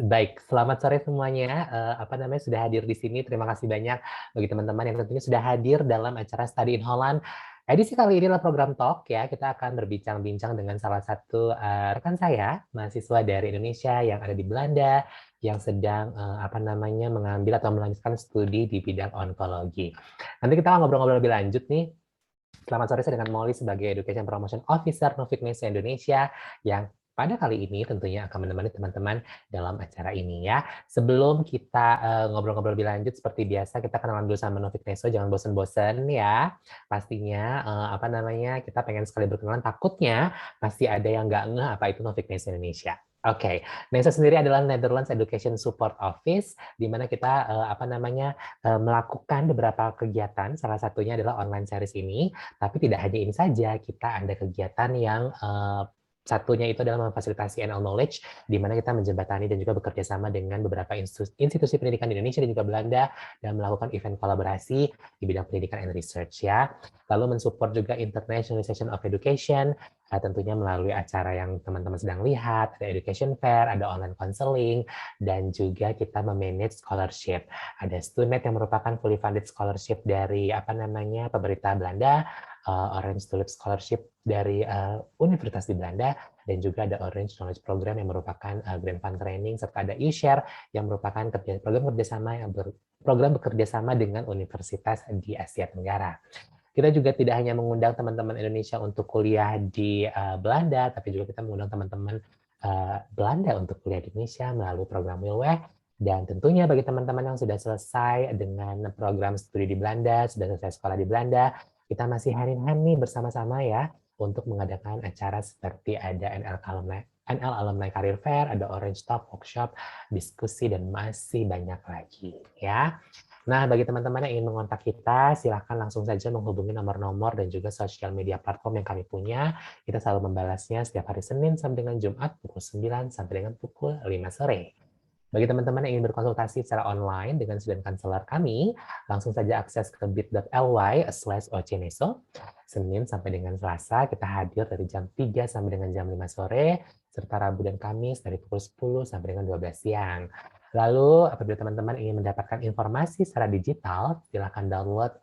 Baik, selamat sore semuanya. Sudah hadir di sini. Terima kasih banyak bagi teman-teman yang tentunya sudah hadir dalam acara Study in Holland. Edisi kali ini adalah program Talk ya. Kita akan berbincang-bincang dengan salah satu rekan saya, mahasiswa dari Indonesia yang ada di Belanda, yang sedang mengambil atau melanjutkan studi di bidang onkologi. Nanti kita akan ngobrol-ngobrol lebih lanjut nih. Selamat sore, saya dengan Molly sebagai Education Promotion Officer Novik Nesa Indonesia yang pada kali ini tentunya akan menemani teman-teman dalam acara ini ya. Sebelum kita ngobrol-ngobrol lebih lanjut seperti biasa, kita kenalan dulu sama Novik Neso, jangan bosen-bosen ya. Pastinya kita pengen sekali berkenalan, takutnya pasti ada yang nggak ngeh apa itu Novik Nesa Indonesia. Oke, Nesa sendiri adalah Netherlands Education Support Office, di mana kita melakukan beberapa kegiatan, salah satunya adalah online series ini. Tapi tidak hanya ini saja, kita ada kegiatan yang satunya itu adalah memfasilitasi NL Knowledge, di mana kita menjembatani dan juga bekerja sama dengan beberapa institusi pendidikan di Indonesia dan juga Belanda dan melakukan event kolaborasi di bidang pendidikan and research ya. Lalu mensupport juga internationalization of education, tentunya melalui acara yang teman-teman sedang lihat, ada education fair, ada online counseling, dan juga kita memanage scholarship. Ada Stunet yang merupakan fully funded scholarship dari pemerintah Belanda, Orange Tulip Scholarship dari Universitas di Belanda, dan juga ada Orange Knowledge Program yang merupakan Grant Fund Training, serta ada eShare yang merupakan program bekerjasama dengan universitas di Asia Tenggara. Kita juga tidak hanya mengundang teman-teman Indonesia untuk kuliah di Belanda, tapi juga kita mengundang teman-teman Belanda untuk kuliah di Indonesia melalui program Wilweh. Dan tentunya bagi teman-teman yang sudah selesai dengan program studi di Belanda, sudah selesai sekolah di Belanda, kita masih hari-hari bersama-sama ya untuk mengadakan acara seperti ada NL Alumni Career Fair, ada Orange Talk, workshop, diskusi, dan masih banyak lagi ya. Nah, bagi teman-teman yang ingin mengontak kita, silahkan langsung saja menghubungi nomor-nomor dan juga sosial media platform yang kami punya. Kita selalu membalasnya setiap hari Senin sampai dengan Jumat pukul 9 sampai dengan pukul 5 sore. Bagi teman-teman yang ingin berkonsultasi secara online dengan student counselor kami, langsung saja akses ke bit.ly/ocneso. Senin sampai dengan Selasa, kita hadir dari jam 3 sampai dengan jam 5 sore, serta Rabu dan Kamis dari pukul 10 sampai dengan 12 siang. Lalu, apabila teman-teman ingin mendapatkan informasi secara digital, silakan download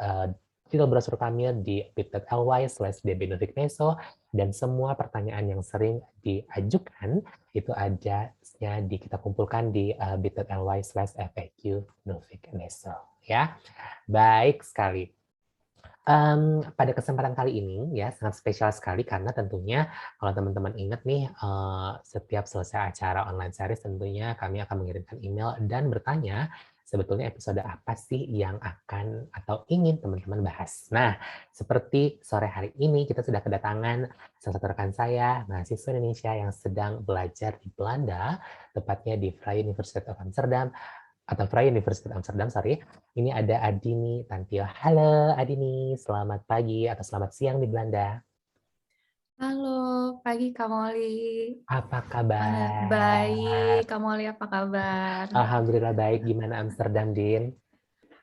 digital browser kami di bit.ly/dbnovikneso, dan semua pertanyaan yang sering diajukan itu ada kita kumpulkan di bit.ly/faq.novikneso ya. Baik sekali. Pada kesempatan kali ini ya sangat spesial sekali karena tentunya kalau teman-teman ingat nih setiap selesai acara online series tentunya kami akan mengirimkan email dan bertanya sebetulnya episode apa sih yang akan atau ingin teman-teman bahas. Nah, seperti sore hari ini kita sudah kedatangan salah satu rekan saya, mahasiswa Indonesia yang sedang belajar di Belanda, tepatnya di Vrije Universiteit of Amsterdam, sorry. Ini ada Adini Tantio. Halo Adini, selamat pagi atau selamat siang di Belanda. Halo, pagi Kak Molly. Apa kabar? Baik, Kak Molly apa kabar? Alhamdulillah baik. Gimana Amsterdam, Din?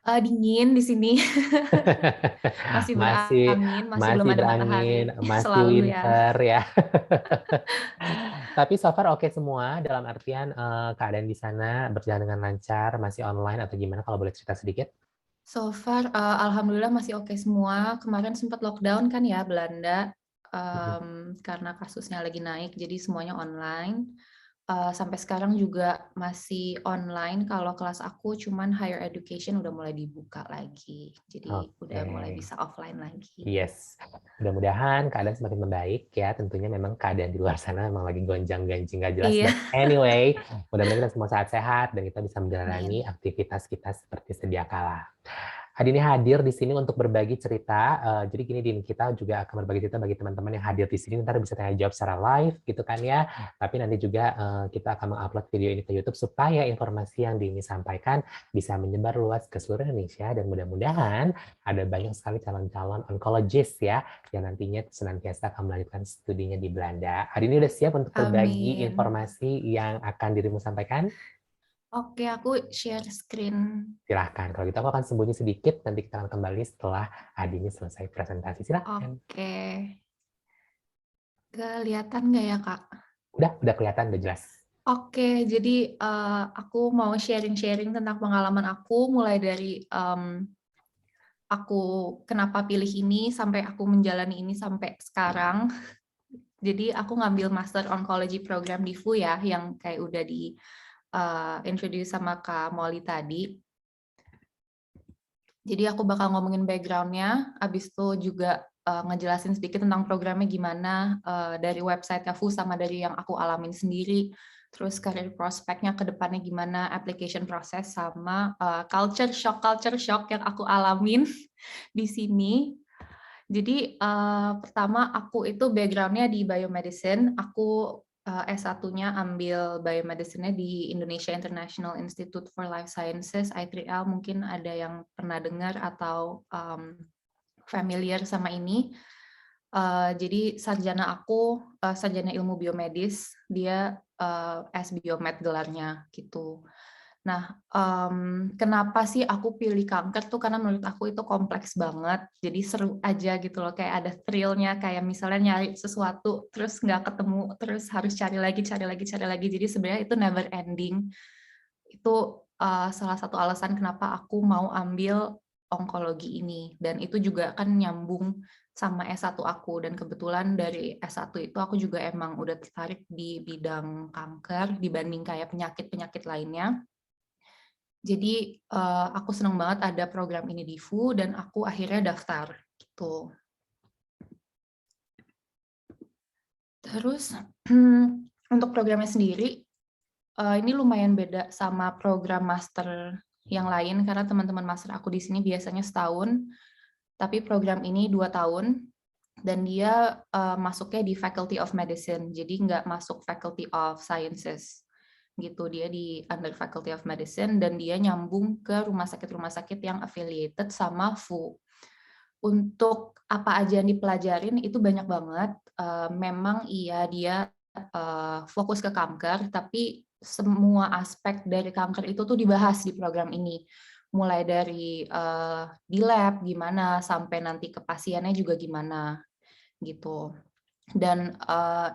Dingin di sini. Masih Masih berangin, masih belum masih ada berangin, matahari. masih Selalu ya. winter ya. Tapi so far oke semua dalam artian keadaan di sana berjalan dengan lancar, masih online atau gimana kalau boleh cerita sedikit? So far, alhamdulillah masih oke semua. Kemarin sempat lockdown kan ya Belanda, karena kasusnya lagi naik, jadi semuanya online. Sampai sekarang juga masih online. Kalau kelas aku cuman higher education udah mulai dibuka lagi. Jadi udah mulai Oke. bisa offline lagi. Yes, mudah-mudahan keadaan semakin membaik ya. Tentunya memang keadaan di luar sana memang lagi gonjang-ganjing nggak jelas. Iya. But anyway, mudah-mudahan kita semua sehat-sehat dan kita bisa menjalani Amin. aktivitas kita seperti sedia kala. Adini hadir di sini untuk berbagi cerita. Jadi gini, Din, kita juga akan berbagi cerita bagi teman-teman yang hadir di sini. Ntar bisa tanya jawab secara live gitu kan ya. Tapi nanti juga kita akan mengupload video ini ke YouTube supaya informasi yang Dini sampaikan bisa menyebar luas ke seluruh Indonesia dan mudah-mudahan ada banyak sekali calon-calon onkologis ya yang nantinya senantiasa akan melanjutkan studinya di Belanda. Hari ini udah siap untuk berbagi Amin. informasi yang akan dirimu sampaikan? Oke, aku share screen. Silahkan. Kalau gitu aku akan sembunyi sedikit, nanti kita akan kembali setelah Adini selesai presentasi. Silahkan. Oke. Kelihatan nggak ya, Kak? Udah kelihatan, udah jelas. Oke, jadi, aku mau sharing-sharing tentang pengalaman aku, mulai dari, aku kenapa pilih ini, sampai aku menjalani ini sampai sekarang. Jadi aku ngambil Master Oncology Program di FU ya, yang kayak udah di, introduce sama Kak Molly tadi. Jadi aku bakal ngomongin background-nya, habis itu juga, ngejelasin sedikit tentang programnya gimana, dari website-nya FU sama dari yang aku alamin sendiri, terus karir prospeknya ke depannya gimana, application proses, sama, culture shock yang aku alamin di sini. Jadi, pertama aku itu background-nya di biomedicine, aku, S1-nya ambil biomedicine-nya di Indonesia International Institute for Life Sciences, I3L, mungkin ada yang pernah dengar atau, familiar sama ini. Jadi sarjana aku, sarjana ilmu biomedis, dia, S-Biomed gelarnya, gitu. Nah, kenapa sih aku pilih kanker tuh, karena menurut aku itu kompleks banget, jadi seru aja gitu loh, kayak ada thrill-nya, kayak misalnya nyari sesuatu, terus nggak ketemu, terus harus cari lagi cari lagi cari lagi, jadi sebenarnya itu never ending. Itu, salah satu alasan kenapa aku mau ambil onkologi ini, dan itu juga kan nyambung sama S1 aku, dan kebetulan dari S1 itu aku juga emang udah tertarik di bidang kanker dibanding kayak penyakit-penyakit lainnya. Jadi, aku senang banget ada program ini di FU dan aku akhirnya daftar, gitu. Terus, untuk programnya sendiri, ini lumayan beda sama program master yang lain, karena teman-teman master aku di sini biasanya setahun, tapi program ini 2 tahun, dan dia, masuknya di Faculty of Medicine, jadi nggak masuk Faculty of Sciences, gitu. Dia di under Faculty of Medicine, dan dia nyambung ke rumah sakit yang affiliated sama FU. Untuk apa aja yang dipelajarin itu banyak banget, memang iya dia, fokus ke kanker, tapi semua aspek dari kanker itu tuh dibahas di program ini. Mulai dari, di lab gimana, sampai nanti ke pasiennya juga gimana, gitu. Dan,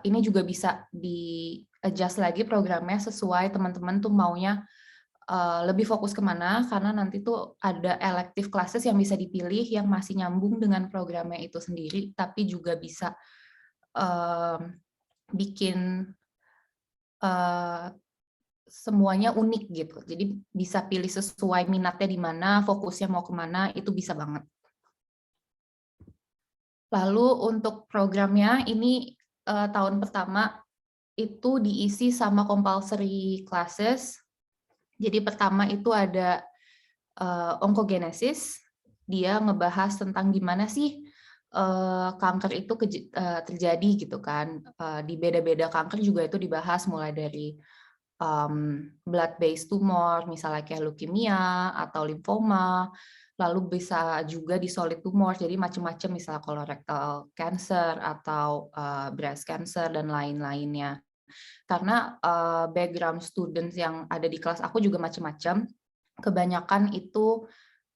ini juga bisa di-adjust lagi programnya sesuai teman-teman tuh maunya, lebih fokus ke mana, karena nanti tuh ada elective classes yang bisa dipilih yang masih nyambung dengan programnya itu sendiri, tapi juga bisa, bikin, eee, semuanya unik gitu. Jadi bisa pilih sesuai minatnya di mana, fokusnya mau ke mana, itu bisa banget. Lalu untuk programnya ini, tahun pertama itu diisi sama compulsory classes. Jadi pertama itu ada, oncogenesis, dia ngebahas tentang gimana sih, kanker itu terjadi gitu kan, di beda-beda kanker juga itu dibahas mulai dari, blood based tumor, misalnya kayak leukemia atau limfoma, lalu bisa juga di solid tumor, jadi macam-macam misalnya colorectal cancer atau, breast cancer dan lain-lainnya. Karena, background students yang ada di kelas aku juga macam-macam, kebanyakan itu,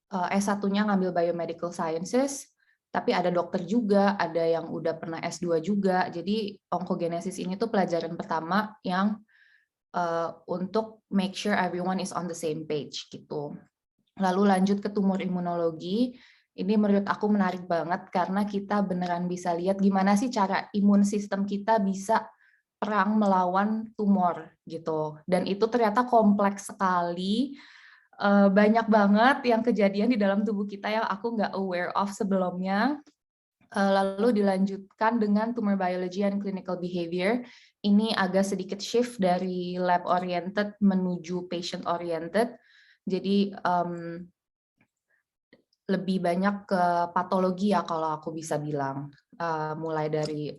S1-nya ngambil biomedical sciences, tapi ada dokter juga, ada yang udah pernah S2 juga. Jadi oncogenesis ini tuh pelajaran pertama yang, untuk make sure everyone is on the same page, gitu. Lalu lanjut ke tumor imunologi, ini menurut aku menarik banget karena kita beneran bisa lihat gimana sih cara imun sistem kita bisa perang melawan tumor gitu. Dan itu ternyata kompleks sekali, banyak banget yang kejadian di dalam tubuh kita yang aku nggak aware of sebelumnya. Lalu dilanjutkan dengan tumor biology and clinical behavior. Ini agak sedikit shift dari lab oriented menuju patient oriented. Jadi, lebih banyak ke patologi ya kalau aku bisa bilang, mulai dari,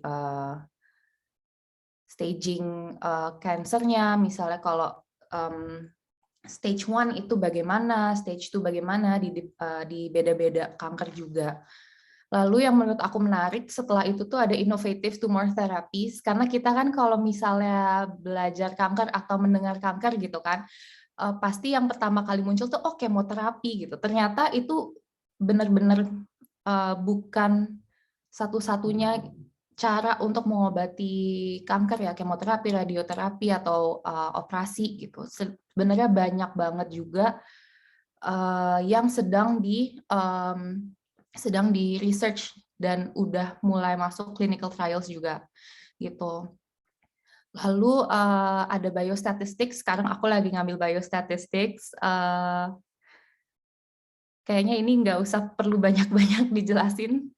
staging, cancer-nya, misalnya kalau, stage 1 itu bagaimana, stage 2 bagaimana, di beda-beda kanker juga. Lalu yang menurut aku menarik setelah itu tuh ada innovative tumor therapies, karena kita kan kalau misalnya belajar kanker atau mendengar kanker gitu kan, pasti yang pertama kali muncul tuh, oh kemoterapi gitu. Ternyata itu benar-benar, bukan satu-satunya cara untuk mengobati kanker ya, kemoterapi, radioterapi, atau operasi gitu. Sebenarnya banyak banget juga yang sedang di research dan udah mulai masuk clinical trials juga gitu. Lalu ada biostatistics, sekarang aku lagi ngambil biostatistics. Kayaknya ini nggak usah perlu banyak-banyak dijelasin.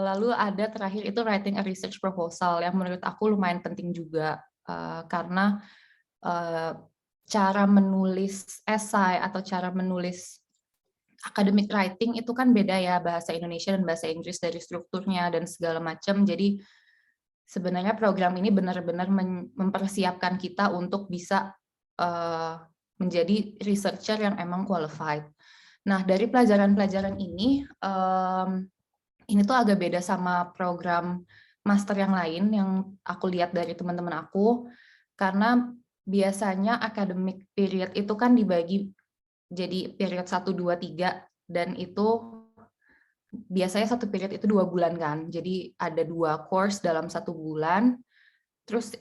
Lalu ada terakhir itu writing a research proposal yang menurut aku lumayan penting juga, karena cara menulis esai atau cara menulis academic writing itu kan beda ya, bahasa Indonesia dan bahasa Inggris dari strukturnya dan segala macam. Jadi sebenarnya program ini benar-benar mempersiapkan kita untuk bisa menjadi researcher yang emang qualified. Nah, dari pelajaran-pelajaran ini tuh agak beda sama program master yang lain yang aku lihat dari teman-teman aku, karena biasanya academic period itu kan dibagi jadi period 1, 2, 3, dan itu biasanya satu period itu 2 bulan kan, jadi ada 2 course dalam 1 bulan, terus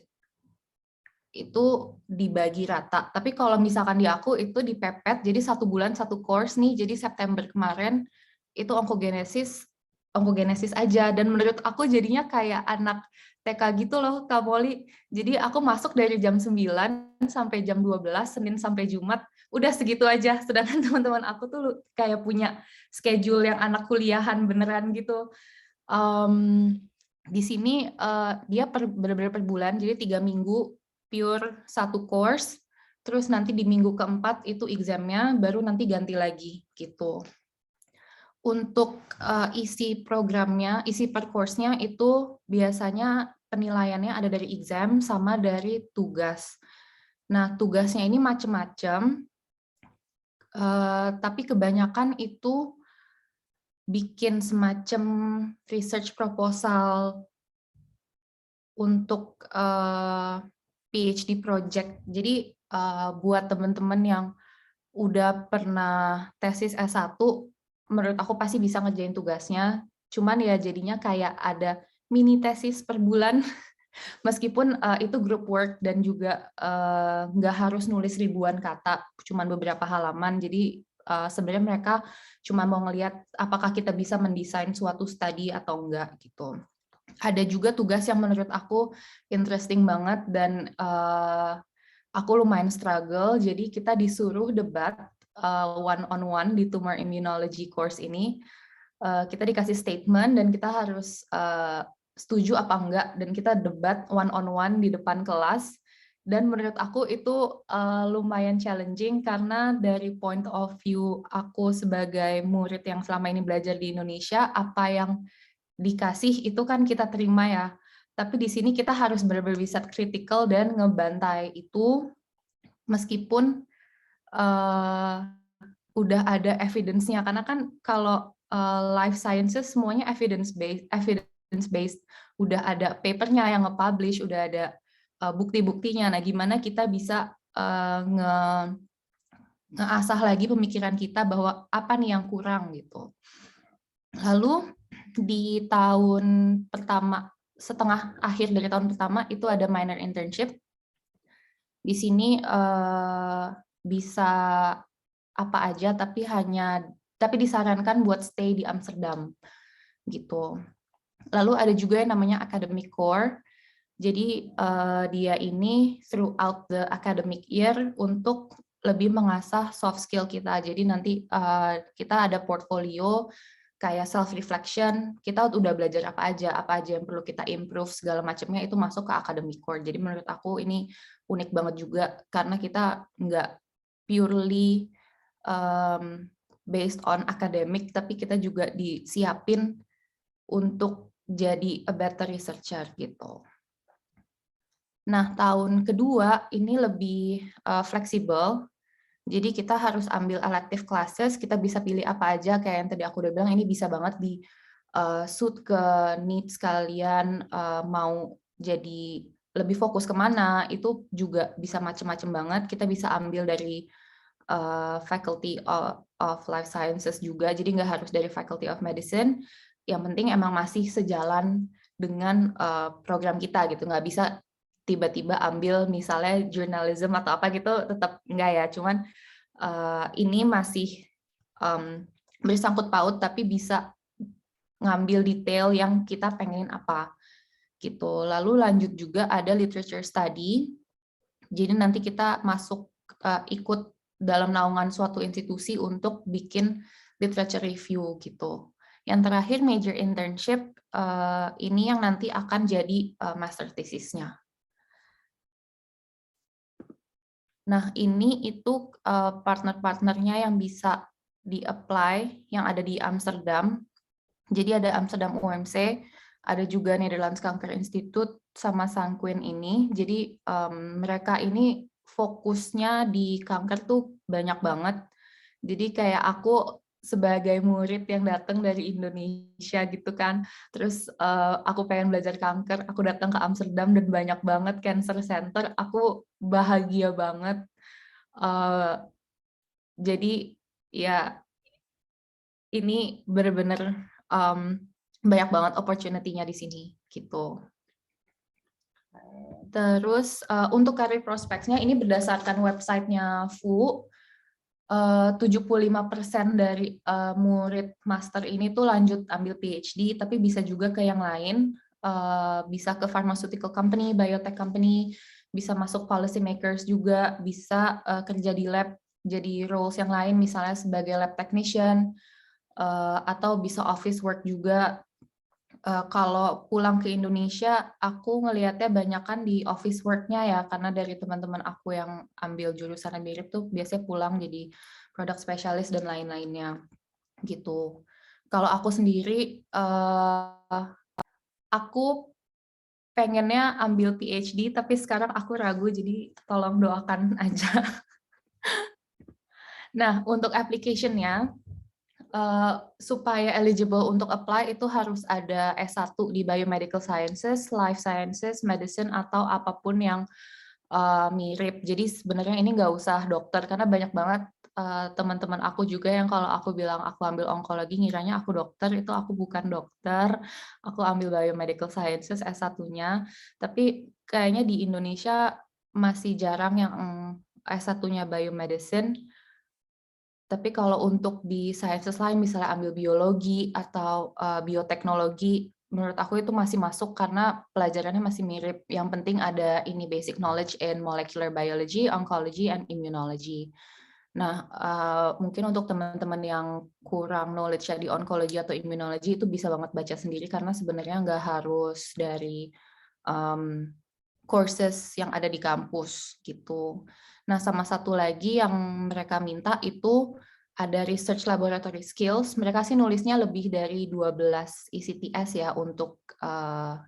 itu dibagi rata. Tapi kalau misalkan di aku itu dipepet, jadi 1 bulan 1 course nih, jadi September kemarin itu onkogenesis aja, dan menurut aku jadinya kayak anak TK gitu loh, Kak Molly. Jadi aku masuk dari jam 9 sampai jam 12, Senin sampai Jumat, udah segitu aja. Sedangkan teman-teman aku tuh kayak punya schedule yang anak kuliahan beneran gitu. Di sini dia benar-benar per bulan, jadi 3 minggu pure 1 course, terus nanti di minggu keempat itu examnya, baru nanti ganti lagi gitu. Untuk isi programnya, isi per course-nya itu biasanya penilaiannya ada dari exam sama dari tugas. Nah, tugasnya ini macam-macam, tapi kebanyakan itu bikin semacam research proposal untuk PhD project. Jadi buat teman-teman yang udah pernah tesis S1, menurut aku pasti bisa ngerjain tugasnya. Cuman ya jadinya kayak ada mini tesis per bulan, meskipun itu group work dan juga nggak harus nulis ribuan kata, cuman beberapa halaman. Jadi sebenarnya mereka cuma mau ngelihat apakah kita bisa mendesain suatu studi atau enggak gitu. Ada juga tugas yang menurut aku interesting banget dan aku lumayan struggle. Jadi kita disuruh debat one-on-one di tumor immunology course ini. Kita dikasih statement dan kita harus setuju apa enggak, dan kita debat one-on-one di depan kelas. Dan menurut aku itu lumayan challenging karena dari point of view aku sebagai murid yang selama ini belajar di Indonesia, apa yang dikasih itu kan kita terima ya. Tapi di sini kita harus benar-benar bisa critical dan ngebantai itu, meskipun udah ada evidence-nya. Karena kan kalau life sciences semuanya evidence-based. Udah ada papernya yang nge-publish, udah ada bukti-buktinya. Nah, gimana kita bisa ngeasah lagi pemikiran kita bahwa apa nih yang kurang gitu. Lalu di tahun pertama, setengah akhir dari tahun pertama itu ada minor internship. Di sini bisa apa aja, tapi disarankan buat stay di Amsterdam gitu. Lalu ada juga yang namanya academic core. Jadi dia ini throughout the academic year untuk lebih mengasah soft skill kita. Jadi nanti kita ada portfolio kayak self reflection, kita udah belajar apa aja yang perlu kita improve, segala macamnya itu masuk ke academic core. Jadi menurut aku ini unik banget juga karena kita nggak purely based on academic, tapi kita juga disiapin untuk jadi a better researcher gitu. Nah, tahun kedua ini lebih fleksibel. Jadi kita harus ambil elective classes, kita bisa pilih apa aja, kayak yang tadi aku udah bilang, ini bisa banget di suit ke needs kalian, mau jadi lebih fokus kemana, itu juga bisa macam-macam banget. Kita bisa ambil dari Faculty of Life Sciences juga, jadi nggak harus dari Faculty of Medicine. Yang penting emang masih sejalan dengan program kita gitu. Nggak bisa tiba-tiba ambil misalnya journalism atau apa gitu, tetap enggak ya. Cuman ini masih bersangkut paut, tapi bisa ngambil detail yang kita pengenin apa gitu. Lalu lanjut juga ada literature study. Jadi nanti kita masuk ikut dalam naungan suatu institusi untuk bikin literature review gitu. Yang terakhir major internship, ini yang nanti akan jadi master thesis-nya. Nah, ini itu partner-partnernya yang bisa di-apply, yang ada di Amsterdam. Jadi ada Amsterdam UMC, ada juga Netherlands Kanker Institute, sama Sanquin ini. Jadi mereka ini fokusnya di kanker tuh banyak banget. Jadi kayak aku sebagai murid yang datang dari Indonesia gitu kan, terus aku pengen belajar kanker, aku datang ke Amsterdam dan banyak banget cancer center, aku bahagia banget. Jadi ya ini benar-benar banyak banget opportunity-nya di sini gitu. Terus untuk career prospects-nya ini berdasarkan website-nya FU, 75% dari murid master ini tuh lanjut ambil PhD, tapi bisa juga ke yang lain, bisa ke pharmaceutical company, biotech company, bisa masuk policy makers juga, bisa kerja di lab, jadi roles yang lain misalnya sebagai lab technician, atau bisa office work juga. Kalau pulang ke Indonesia, aku ngelihatnya banyakan di office work-nya ya, karena dari teman-teman aku yang ambil jurusan yang mirip tuh biasanya pulang jadi product specialist dan lain-lainnya gitu. Kalau aku sendiri, aku pengennya ambil PhD, tapi sekarang aku ragu, jadi tolong doakan aja. Nah, untuk application-nya, supaya eligible untuk apply itu harus ada S1 di Biomedical Sciences, Life Sciences, Medicine, atau apapun yang mirip. Jadi sebenarnya ini nggak usah dokter, karena banyak banget teman-teman aku juga yang kalau aku bilang aku ambil onkologi, ngiranya aku dokter, itu aku bukan dokter, aku ambil Biomedical Sciences S1-nya, tapi kayaknya di Indonesia masih jarang yang S1-nya Biomedicine. Tapi kalau untuk di sciences lain, misalnya ambil biologi atau bioteknologi, menurut aku itu masih masuk karena pelajarannya masih mirip. Yang penting ada ini basic knowledge in molecular biology, oncology, and immunology. Nah, mungkin untuk teman-teman yang kurang knowledge di oncology atau immunology itu bisa banget baca sendiri karena sebenarnya nggak harus dari courses yang ada di kampus gitu. Nah, sama satu lagi yang mereka minta itu ada research laboratory skills. Mereka sih nulisnya lebih dari 12 ECTS ya untuk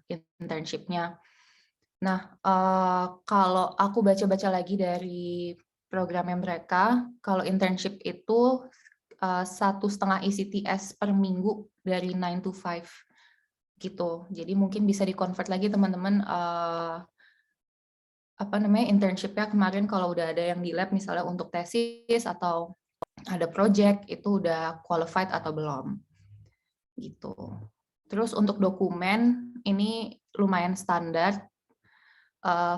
internship-nya. Nah, kalau aku baca-baca lagi dari programnya mereka, kalau internship itu 1,5 ECTS per minggu dari 9 to 5 gitu. Jadi mungkin bisa di-convert lagi teman-teman internship-nya kemarin kalau udah ada yang di lab misalnya untuk tesis atau ada project itu udah qualified atau belum gitu. Terus untuk dokumen ini lumayan standar,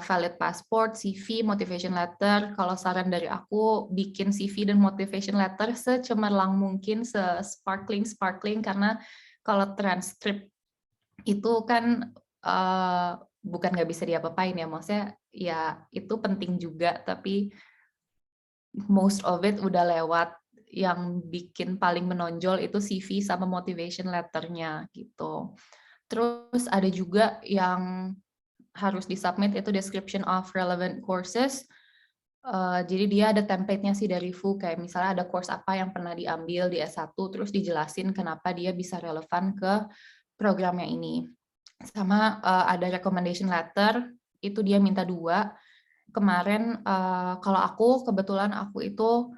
valid passport, CV, motivation letter. Kalau saran dari aku bikin CV dan motivation letter secemerlang mungkin, sparkling karena kalau transkrip itu kan bukan nggak bisa diapa-apain ya, maksudnya ya itu penting juga, tapi most of it udah lewat. Yang bikin paling menonjol itu CV sama motivation letter-nya gitu. Terus ada juga yang harus disubmit itu description of relevant courses. Jadi dia ada template-nya sih dari FU, kayak misalnya ada course apa yang pernah diambil di S1, terus dijelasin kenapa dia bisa relevan ke programnya ini. Sama ada recommendation letter, itu dia minta 2. Kemarin kalau aku kebetulan aku itu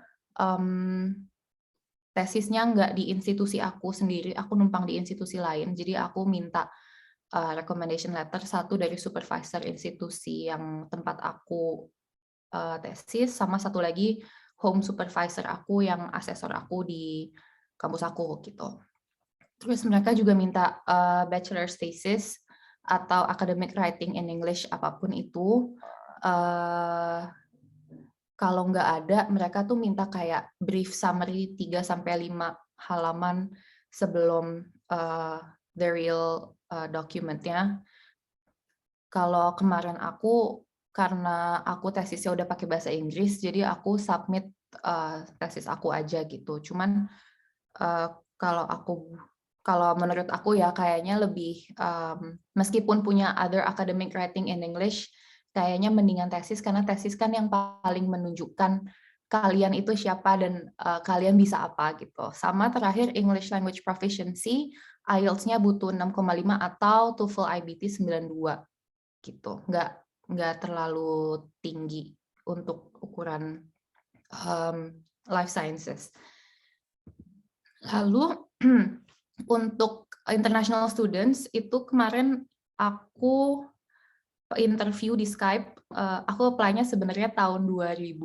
tesisnya nggak di institusi aku sendiri, aku numpang di institusi lain, jadi aku minta recommendation letter satu dari supervisor institusi yang tempat aku tesis, sama satu lagi home supervisor aku yang asesor aku di kampus aku gitu. Terus mereka juga minta bachelor's thesis. atau academic writing in English apapun itu, kalau nggak ada, mereka tuh minta kayak brief summary 3-5 halaman sebelum the real document-nya. Kalau kemarin karena aku tesisnya udah pakai bahasa Inggris, jadi aku submit tesis aku aja gitu. Cuman kalau menurut aku ya kayaknya lebih meskipun punya other academic writing in English, kayaknya mendingan tesis karena tesis kan yang paling menunjukkan kalian itu siapa dan kalian bisa apa gitu. Sama terakhir English Language Proficiency, IELTS-nya butuh 6,5 atau TOEFL IBT 92 gitu. Nggak terlalu tinggi untuk ukuran life sciences. Lalu untuk international students itu kemarin aku interview di Skype. Aku apply-nya sebenarnya tahun 2000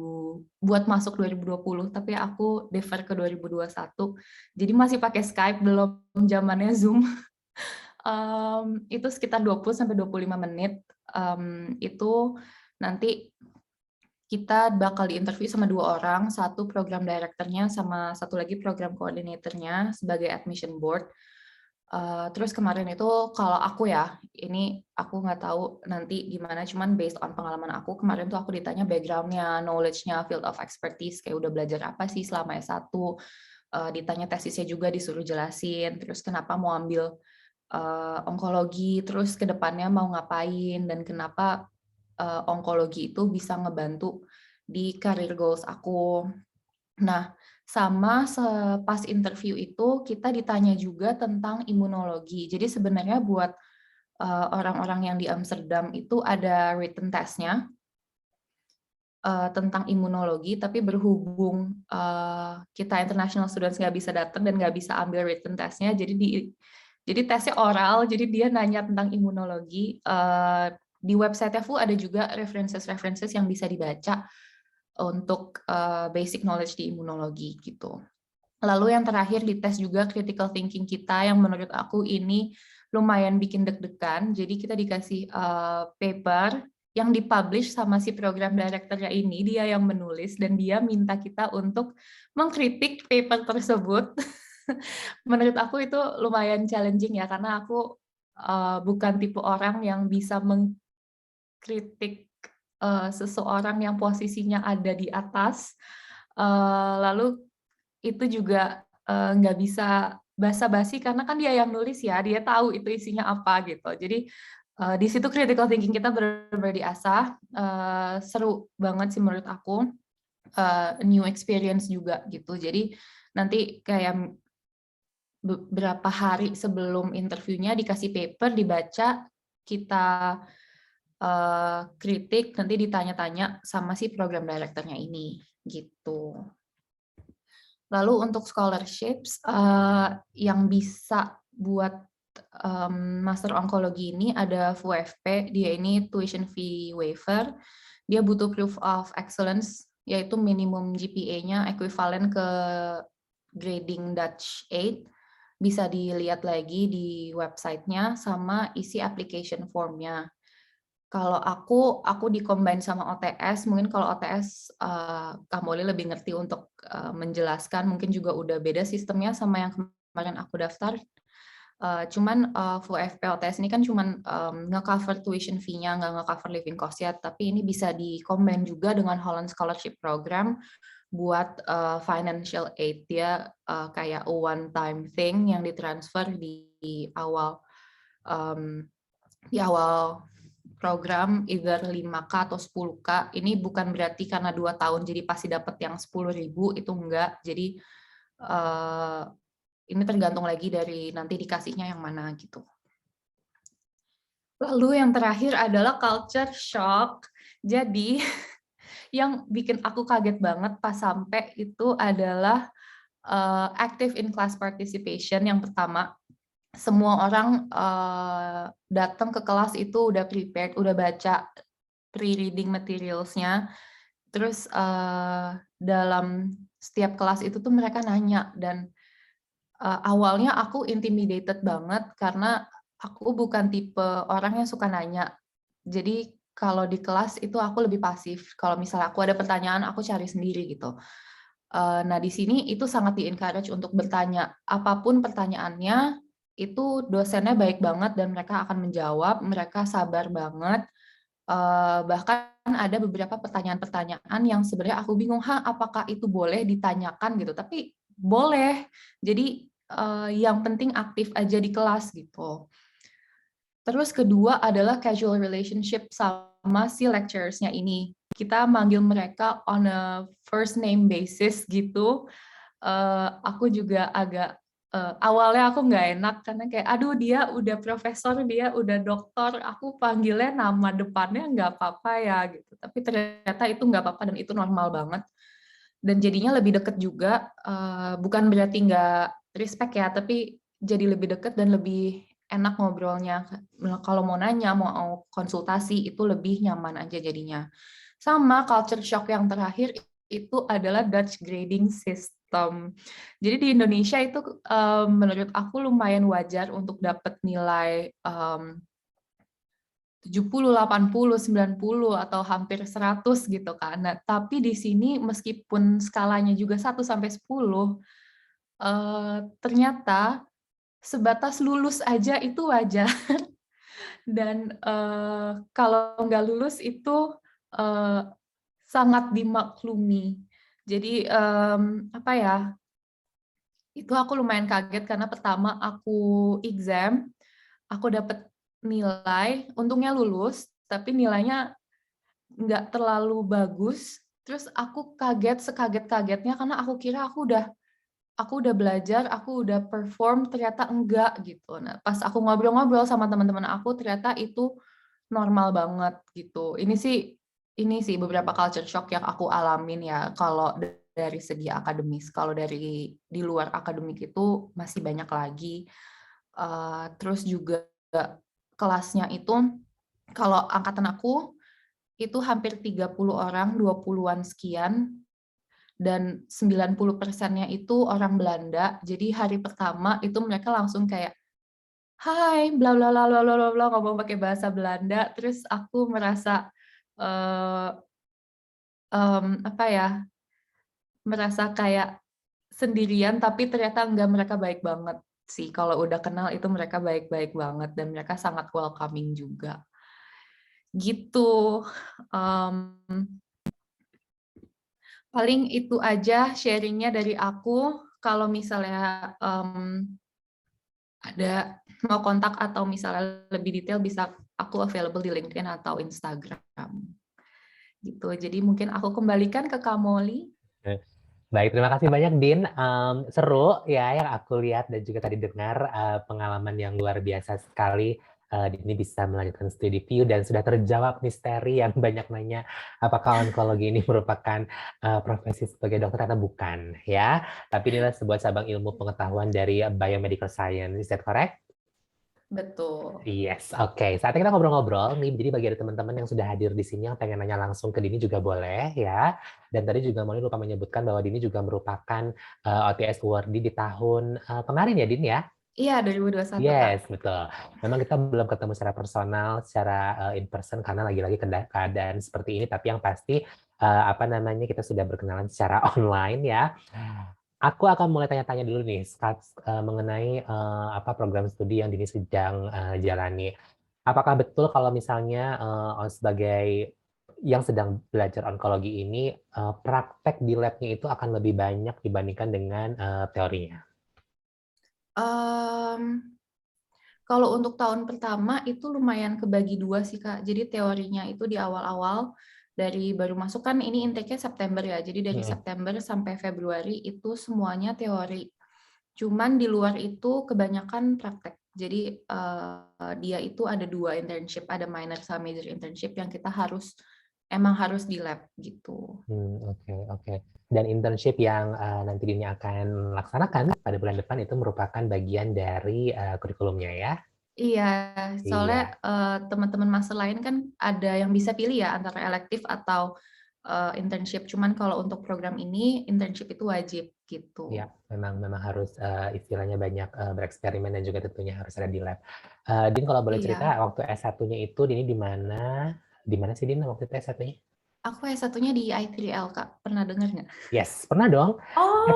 buat masuk 2020, tapi aku defer ke 2021. Jadi masih pakai Skype, belum zamannya Zoom. Itu sekitar 20-25 menit. Itu nanti kita bakal diinterview sama 2 orang, satu program director-nya sama satu lagi program coordinator-nya sebagai admission board. Terus kemarin itu kalau aku ya, ini aku nggak tahu nanti gimana, cuman based on pengalaman aku, kemarin tuh aku ditanya background-nya, knowledge-nya, field of expertise, kayak udah belajar apa sih selama S1, ditanya tesisnya juga disuruh jelasin, terus kenapa mau ambil onkologi, terus ke depannya mau ngapain, dan kenapa onkologi itu bisa ngebantu di career goals aku. Nah, sama pas interview itu kita ditanya juga tentang imunologi. Jadi sebenarnya buat orang-orang yang di Amsterdam itu ada written test-nya tentang imunologi, tapi berhubung kita international students nggak bisa datang dan nggak bisa ambil written test-nya, jadi tesnya oral, jadi dia nanya tentang imunologi. Di website-nya full ada juga references yang bisa dibaca untuk basic knowledge di imunologi gitu. Lalu yang terakhir dites juga critical thinking kita yang menurut aku ini lumayan bikin deg-degan. Jadi kita dikasih paper yang dipublish sama si program director-nya ini, dia yang menulis dan dia minta kita untuk mengkritik paper tersebut. Menurut aku itu lumayan challenging ya, karena aku bukan tipe orang yang bisa mengkritik seseorang yang posisinya ada di atas, lalu itu juga nggak bisa basa-basi karena kan dia yang nulis ya, dia tahu itu isinya apa gitu. Jadi di situ critical thinking kita benar-benar diasah, seru banget sih menurut aku, new experience juga gitu. Jadi nanti kayak beberapa hari sebelum interviewnya dikasih paper, dibaca, kita kritik, nanti ditanya-tanya sama si program director-nya ini, gitu. Lalu untuk scholarships yang bisa buat master onkologi ini ada FUFP, dia ini tuition fee waiver, dia butuh proof of excellence, yaitu minimum GPA-nya ekuivalen ke grading Dutch 8, bisa dilihat lagi di website-nya, sama isi application form-nya. Kalau aku di-combine sama OTS, mungkin kalau OTS Kak Molly lebih ngerti untuk menjelaskan, mungkin juga udah beda sistemnya sama yang kemarin aku daftar. Cuman FUFP OTS ini kan cuman nge-cover tuition fee-nya, nggak nge-cover living cost-nya, tapi ini bisa di-combine juga dengan Holland Scholarship Program buat financial aid. Dia kayak a one-time thing yang ditransfer di awal program, either 5K atau 10K. Ini bukan berarti karena 2 tahun jadi pasti dapat yang 10.000, itu enggak. Jadi ini tergantung lagi dari nanti dikasihnya yang mana gitu. Lalu yang terakhir adalah culture shock. Jadi yang bikin aku kaget banget pas sampai itu adalah active in class participation yang pertama. Semua orang datang ke kelas itu udah prepared, udah baca pre-reading materials-nya. Terus dalam setiap kelas itu tuh mereka nanya, dan awalnya aku intimidated banget karena Aku bukan tipe orang yang suka nanya. Jadi kalau di kelas itu aku lebih pasif. Kalau misalnya aku ada pertanyaan, aku cari sendiri gitu. Nah, di sini itu sangat di-encourage untuk bertanya. Apapun pertanyaannya, itu dosennya baik banget dan mereka akan menjawab, mereka sabar banget. Bahkan ada beberapa pertanyaan-pertanyaan yang sebenarnya aku bingung, apakah itu boleh ditanyakan gitu? Tapi boleh. Jadi yang penting aktif aja di kelas gitu. Terus kedua adalah casual relationship sama si lecturers-nya ini. Kita manggil mereka on a first name basis gitu. Aku juga agak awalnya aku nggak enak karena kayak aduh dia udah profesor, dia udah doktor, aku panggilnya nama depannya nggak apa-apa ya gitu. Tapi ternyata itu nggak apa-apa dan itu normal banget. Dan jadinya lebih deket juga, bukan berarti nggak respect ya, tapi jadi lebih deket dan lebih enak ngobrolnya. Kalau mau nanya, mau konsultasi, itu lebih nyaman aja jadinya. Sama culture shock yang terakhir itu adalah Dutch grading system. Jadi di Indonesia itu menurut aku lumayan wajar untuk dapat nilai 70, 80, 90 atau hampir 100 gitu kan. Nah, tapi di sini meskipun skalanya juga 1 sampai 10, ternyata sebatas lulus aja itu wajar dan, kalau nggak lulus itu, eee, sangat dimaklumi. Jadi, apa ya, itu aku lumayan kaget karena pertama aku exam, aku dapat nilai, untungnya lulus, tapi nilainya nggak terlalu bagus, terus aku kaget sekaget-kagetnya karena aku kira aku udah belajar, aku udah perform, ternyata enggak gitu. Nah, pas aku ngobrol-ngobrol sama teman-teman aku, ternyata itu normal banget gitu. Ini sih beberapa culture shock yang aku alamin ya, kalau dari segi akademis. Kalau dari di luar akademik itu masih banyak lagi. Terus juga kelasnya itu, kalau angkatan aku itu hampir 30 orang, 20-an sekian, dan 90%-nya itu orang Belanda. Jadi hari pertama itu mereka langsung kayak, "Hai, bla bla bla bla bla bla," ngomong pakai bahasa Belanda, terus aku merasa, eee, apa ya, merasa kayak sendirian, tapi ternyata enggak, mereka baik banget sih. Kalau udah kenal itu mereka baik-baik banget dan mereka sangat welcoming juga, gitu. Mmm Paling itu aja sharing-nya dari aku. Kalau misalnya, ada mau kontak atau misalnya lebih detail bisa aku available di LinkedIn atau Instagram, gitu. Jadi mungkin aku kembalikan ke Kak Molly. Baik, terima kasih banyak Din. Seru ya yang aku lihat dan juga tadi dengar pengalaman yang luar biasa sekali. Din ini bisa melanjutkan studi PIU dan sudah terjawab misteri yang banyak nanya apakah onkologi ini merupakan profesi sebagai dokter atau bukan ya. Tapi inilah sebuah cabang ilmu pengetahuan dari biomedical science. Is that correct? Betul. Yes, oke. Saatnya kita ngobrol-ngobrol nih. Jadi bagi ada teman-teman yang sudah hadir di sini yang pengen nanya langsung ke Dini juga boleh ya. Dan tadi juga Moni lupa menyebutkan bahwa Dini juga merupakan OTS awardee di tahun kemarin ya, Din ya? Iya, 2021, Kak. Yes, betul. Memang kita belum ketemu secara personal, secara in person karena lagi-lagi keadaan seperti ini. Tapi yang pasti apa namanya kita sudah berkenalan secara online ya. Aku akan mulai tanya-tanya dulu nih mengenai apa program studi yang Dini sedang jalani. Apakah betul kalau misalnya sebagai yang sedang belajar onkologi ini praktek di labnya itu akan lebih banyak dibandingkan dengan teorinya? Mmm, Kalau untuk tahun pertama itu lumayan kebagi 2 sih, Kak. Jadi teorinya itu di awal-awal, dari baru masuk kan ini intake-nya September ya, jadi dari Mm-mm. September sampai Februari itu semuanya teori. Cuman di luar itu kebanyakan praktek. Jadi, dia itu ada 2 internship, ada minor sama major internship yang kita emang harus di lab gitu. Oke, oke. Dan internship yang nanti Dini akan laksanakan pada bulan depan itu merupakan bagian dari kurikulumnya ya? Iya, soalnya, Iya. teman-teman master lain kan ada yang bisa pilih ya antara elektif atau, internship. Cuman kalau untuk program ini internship itu wajib gitu. Ya, memang harus istilahnya banyak bereksperimen dan juga tentunya harus ada di lab. Din, kalau boleh Iya. cerita waktu S1-nya itu Dini di mana? Di mana sih Din waktu itu S1-nya? Aku S1-nya di I3L, Kak. Pernah dengar nggak? Yes, pernah dong. Oh,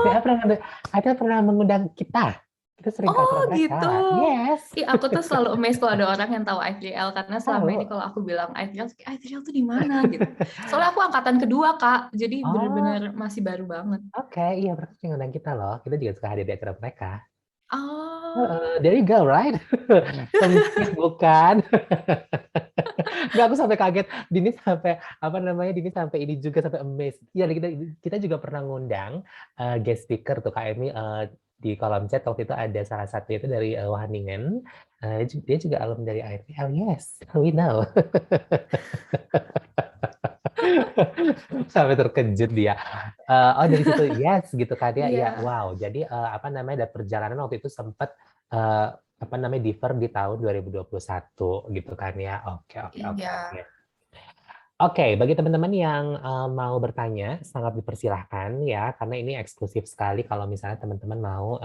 IPL pernah mengundang kita. Kita sering ke acara oh gitu. mereka. Yes, Ih, aku tuh selalu amazed kalau ada orang yang tahu I3L karena selama ini tahu. kalau aku bilang I3L tuh di mana gitu. Soalnya aku angkatan kedua, Kak. Jadi bener-bener Oh, masih baru banget. oke. Iya, mereka sering ngundang kita loh. Kita juga suka hadir di acara mereka. Oh, There you go, right? Sempit bukan? Nggak, aku sampai kaget. Dini sampai apa namanya? Dini sampai ini juga sampai amazed. Iya, kita juga pernah ngundang guest speaker tuh Kak Emi di kolom chat waktu itu ada salah satu itu dari Wageningen. Dia juga alumni dari IPL. Yes, we know. Sampai terkejut dia. Oh dari situ yes gitu kan ya. Ya iya, wow. Jadi apa namanya ada perjalanan waktu itu sempat eh, apa namanya differ di tahun 2021 gitu kan ya. Oke oke oke iya. oke. Oke, bagi teman-teman yang mau bertanya, sangat dipersilahkan ya, karena ini eksklusif sekali kalau misalnya teman-teman mau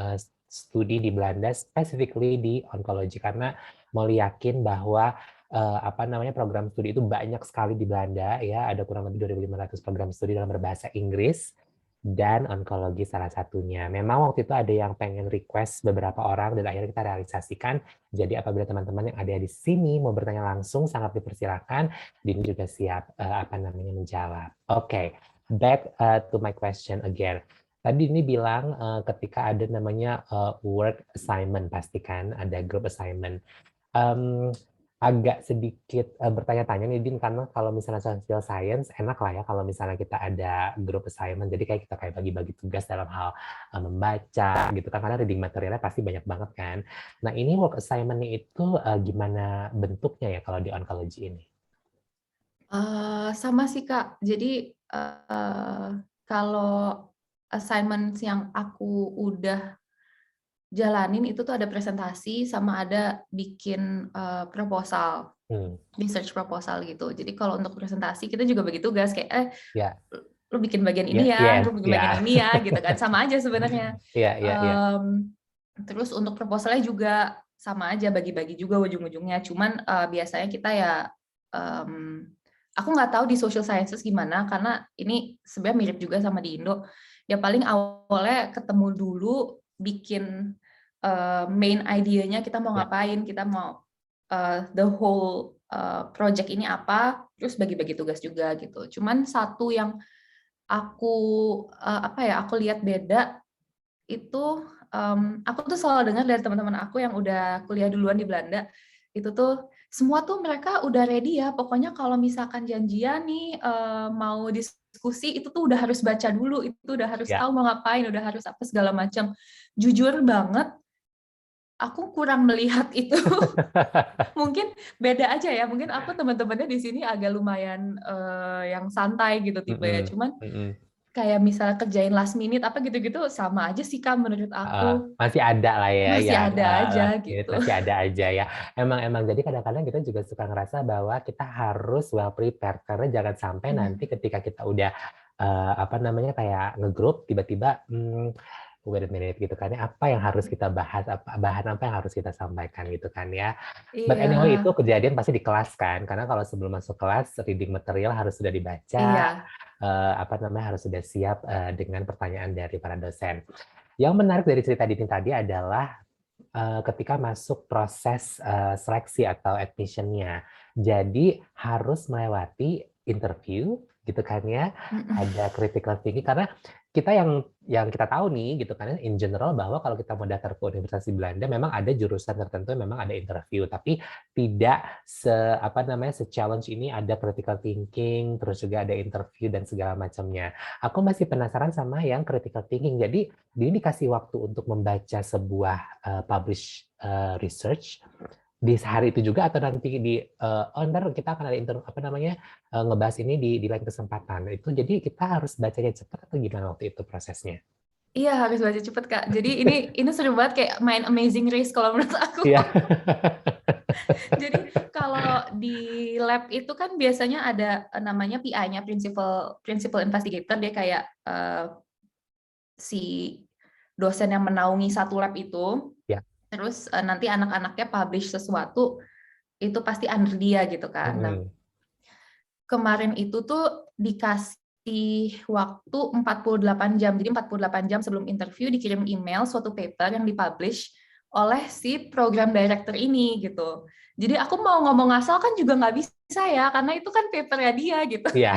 studi di Belanda, specifically di onkologi, karena mau yakin bahwa apa namanya program studi itu banyak sekali di Belanda ya, ada kurang lebih 2.500 program studi dalam berbahasa Inggris dan onkologi salah satunya. Memang waktu itu ada yang pengen request beberapa orang dan akhirnya kita realisasikan. Jadi apabila teman-teman yang ada di sini mau bertanya langsung, sangat dipersilakan. Dini juga siap apa namanya menjawab. Oke, back to my question again. Tadi ini bilang ketika ada namanya work assignment, pastikan ada group assignment. Em, Agak sedikit bertanya-tanya nih Din, karena kalau misalnya social science enak lah ya kalau misalnya kita ada group assignment, jadi kayak kita kayak bagi-bagi tugas dalam hal membaca gitu kan, karena reading materialnya pasti banyak banget kan. Nah ini work assignment-nya itu gimana bentuknya ya kalau di oncology ini? Sama sih, Kak. Jadi, kalau assignment yang aku udah jalanin itu tuh ada presentasi sama ada bikin, proposal, Hmm, research proposal gitu. Jadi kalau untuk presentasi kita juga bagi tugas kayak, ya, lu bikin bagian ini ya, ya, yes, lu bikin bagian ya, ini ya, gitu kan, sama aja sebenarnya. ya, ya, ya, Terus untuk proposalnya juga sama aja, bagi-bagi juga ujung-ujungnya. Cuman biasanya kita ya, aku nggak tahu di social sciences gimana, karena ini sebenarnya mirip juga sama di Indo. Ya paling awalnya ketemu dulu, bikin main idea-nya kita mau ya. ngapain, kita mau the whole project ini apa, terus bagi-bagi tugas juga gitu. Cuman satu yang aku apa ya, aku lihat beda itu, aku tuh selalu dengar dari teman-teman aku yang udah kuliah duluan di Belanda, itu tuh semua tuh mereka udah ready ya, pokoknya kalau misalkan janjian nih, mau diskusi itu tuh udah harus baca dulu, itu udah harus Ya. tahu mau ngapain, udah harus apa segala macam. Jujur banget, aku kurang melihat itu. Mungkin beda aja ya, mungkin aku teman-temannya di sini agak lumayan, yang santai gitu tipe ya, Mm-mm, cuman mm-mm. kayak misalnya kerjain last minute apa gitu-gitu sama aja sih Kak menurut aku. Masih ada lah ya Masih yang ada aja last minute, gitu. masih ada aja ya. Emang jadi kadang-kadang kita juga suka ngerasa bahwa kita harus well prepared karena jangan sampai nanti Benar. ketika kita udah apa namanya kayak ngegroup tiba-tiba wait a minute gitu kan ya, apa yang harus kita bahas, bahan apa yang harus kita sampaikan gitu kan ya. But Iya, anyway itu kejadian pasti di kelas kan, karena kalau sebelum masuk kelas reading material harus sudah dibaca, iya. apa namanya harus sudah siap dengan pertanyaan dari para dosen. Yang menarik dari cerita Dini tadi adalah ketika masuk proses seleksi atau admission-nya. Jadi harus melewati interview gitu kan ya, Mhm. ada critical thinking karena kita yang kita tahu nih gitu kan in general bahwa kalau kita mau daftar ke Universitas di Belanda memang ada jurusan tertentu yang memang ada interview tapi tidak apa namanya se-challenge ini ada critical thinking terus juga ada interview dan segala macamnya. Aku masih penasaran sama yang critical thinking. Jadi dia dikasih waktu untuk membaca sebuah publish research di hari itu juga atau nanti di ntar kita akan ada apa namanya ngebahas ini di lain kesempatan itu jadi kita harus bacanya cepat atau gimana waktu itu prosesnya? Iya, harus baca cepet, Kak. Jadi ini seru banget kayak main Amazing Race kalau menurut aku. Iya. Jadi kalau di lab itu kan biasanya ada namanya PI-nya, Principal Investigator, dia kayak si dosen yang menaungi satu lab itu. Ya. Terus nanti anak-anaknya publish sesuatu, itu pasti under dia gitu kan. Nah, kemarin itu tuh dikasih waktu 48 jam. Jadi 48 jam sebelum interview dikirim email suatu paper yang dipublish oleh si program director ini gitu. Jadi aku mau ngomong asal kan juga nggak bisa ya, karena itu kan papernya dia gitu. Iya.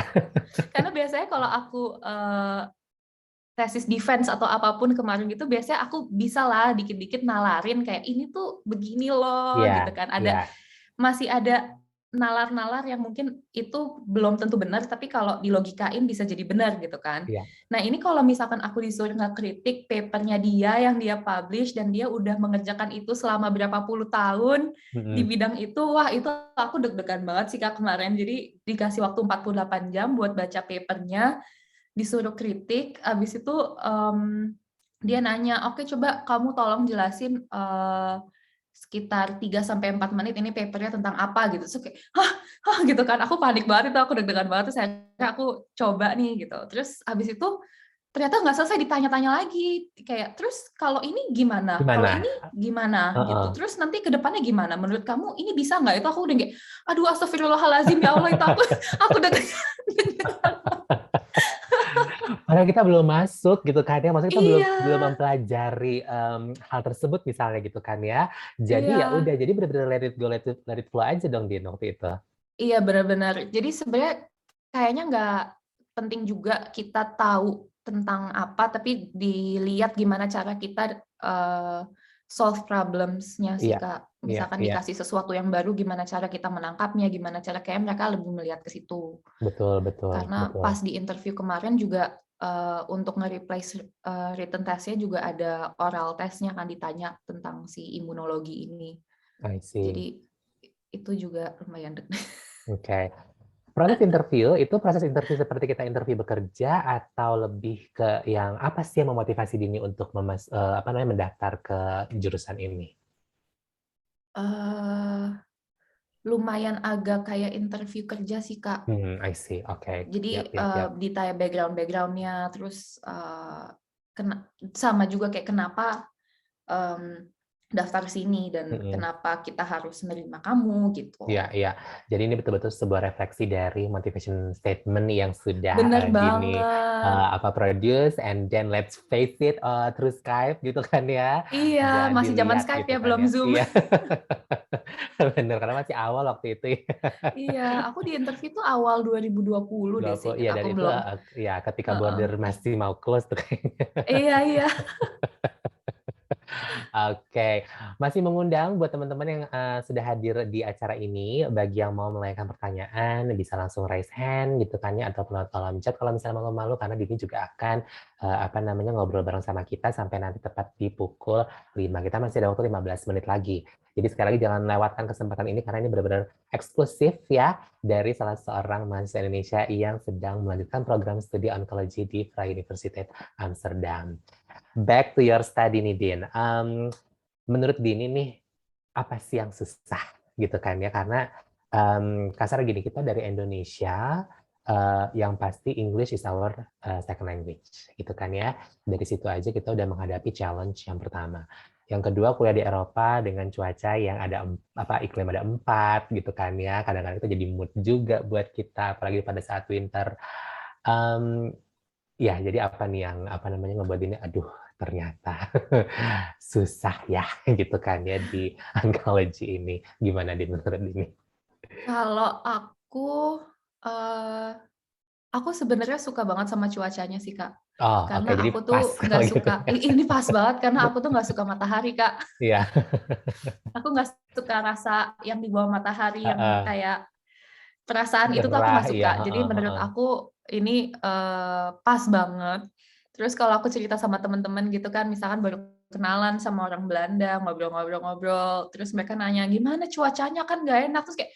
Karena biasanya kalau aku tesis defense atau apapun kemarin gitu, biasanya aku bisa lah dikit-dikit nalarin kayak ini tuh begini loh Iya. gitu kan. Iya. Masih ada nalar-nalar yang mungkin itu belum tentu benar, tapi kalau dilogikain bisa jadi benar gitu kan. Iya. Nah ini kalau misalkan aku disuruh ngekritik papernya dia yang dia publish dan dia udah mengerjakan itu selama berapa puluh tahun di bidang itu, wah itu aku deg-degan banget sih Kak kemarin. Jadi dikasih waktu 48 jam buat baca papernya, disuruh kritik, abis itu dia nanya, oke coba kamu tolong jelasin sekitar 3-4 menit ini papernya tentang apa gitu. Terus kayak, hah gitu kan, aku panik banget itu, aku deg-degan banget, terus akhirnya aku coba nih gitu. Terus habis itu ternyata nggak selesai, ditanya-tanya lagi, kayak terus kalau ini gimana? Kalau Gimana? ini gimana gitu. Terus nanti ke depannya gimana? Menurut kamu ini bisa nggak? Itu aku udah kayak, aduh astagfirullahalazim ya Allah, itu aku deg-degan. Padahal kita belum masuk gitu kan ya, maksudnya kita belum Iya, belum mempelajari hal tersebut misalnya gitu kan ya. Jadi ya iya, udah, jadi benar-benar let it go, let it flow aja dong Din waktu itu. iya benar-benar. Jadi sebenarnya kayaknya nggak penting juga kita tahu tentang apa, tapi dilihat gimana cara kita solve problems-nya sih Iya, Kak. iya, Misalkan iya, dikasih sesuatu yang baru, gimana cara kita menangkapnya, gimana cara kayak mereka lebih melihat ke situ. betul, betul, Karena betul. pas di interview kemarin juga untuk nge-replace written test-nya juga ada oral test-nya kan, ditanya tentang si imunologi ini. I see. Jadi itu juga lumayan deg. Oke. Proses interview itu proses interview seperti kita interview bekerja atau lebih ke yang apa sih yang memotivasi Dini untuk apa namanya mendaftar ke jurusan ini? Lumayan agak kayak interview kerja sih, Kak. I see. Oke. Yap, Jadi yap, yap. ditanya background-nya, terus sama juga kayak kenapa daftar sini dan Mm-mm. kenapa kita harus menerima kamu Iya, gitu. iya. Jadi ini betul-betul sebuah refleksi dari motivation statement yang sudah Bener Dini banget. apa produce, and then let's face it through Skype gitu kan ya. Iya, Jadi masih zaman lihat Skype gitu ya, kan belum ya. Zoom. Iya. Bener, karena masih awal waktu itu ya. Iya, aku di interview tuh awal 2020 deh 20, seingat iya, aku dan itu belum. ya ketika Heeh. border masih mau close tuh kayaknya. Iya, iya. Oke, masih mengundang buat teman-teman yang sudah hadir di acara ini, bagi yang mau menanyakan pertanyaan, bisa langsung raise hand gitu kan ya, atau lewat kolom chat kalau misalnya malu-malu, karena Dini juga akan apa namanya ngobrol bareng sama kita sampai nanti tepat di pukul 5. Kita masih ada waktu 15 menit lagi. Jadi sekali lagi jangan lewatkan kesempatan ini karena ini benar-benar eksklusif ya dari salah seorang mahasiswa Indonesia yang sedang melanjutkan program studi onkologi di Vrije Universiteit Amsterdam. Back to your study nih, Din. Menurut Dini nih, apa sih yang susah gitu kan ya? Karena kasar gini, kita dari Indonesia, yang pasti English is our second language gitu kan ya. Dari situ aja kita udah menghadapi challenge yang pertama. Yang kedua, kuliah di Eropa dengan cuaca yang ada iklim ada 4 gitu kan ya. Kadang-kadang itu jadi mood juga buat kita, apalagi pada saat winter. Um, Ya, jadi apa nih yang apa namanya ngebuat ini, aduh ternyata susah ya gitu kan ya di oncology ini. Gimana Din menurut ini? Kalau eh, aku sebenarnya suka banget sama cuacanya sih, Kak. Oh, oke, Karena jadi aku pas tuh kalau nggak gitu. suka, ini pas banget karena aku tuh nggak suka matahari, Kak. Iya. Aku nggak suka rasa yang di bawah matahari, yang Heeh. kayak perasaan itu tuh aku Gerah, nggak iya. suka. Jadi Heeh, menurut heeh. aku ini pas banget. Terus kalau aku cerita sama teman-teman gitu kan, misalkan baru kenalan sama orang Belanda, ngobrol-ngobrol-ngobrol, terus mereka nanya, gimana cuacanya kan nggak enak, terus kayak,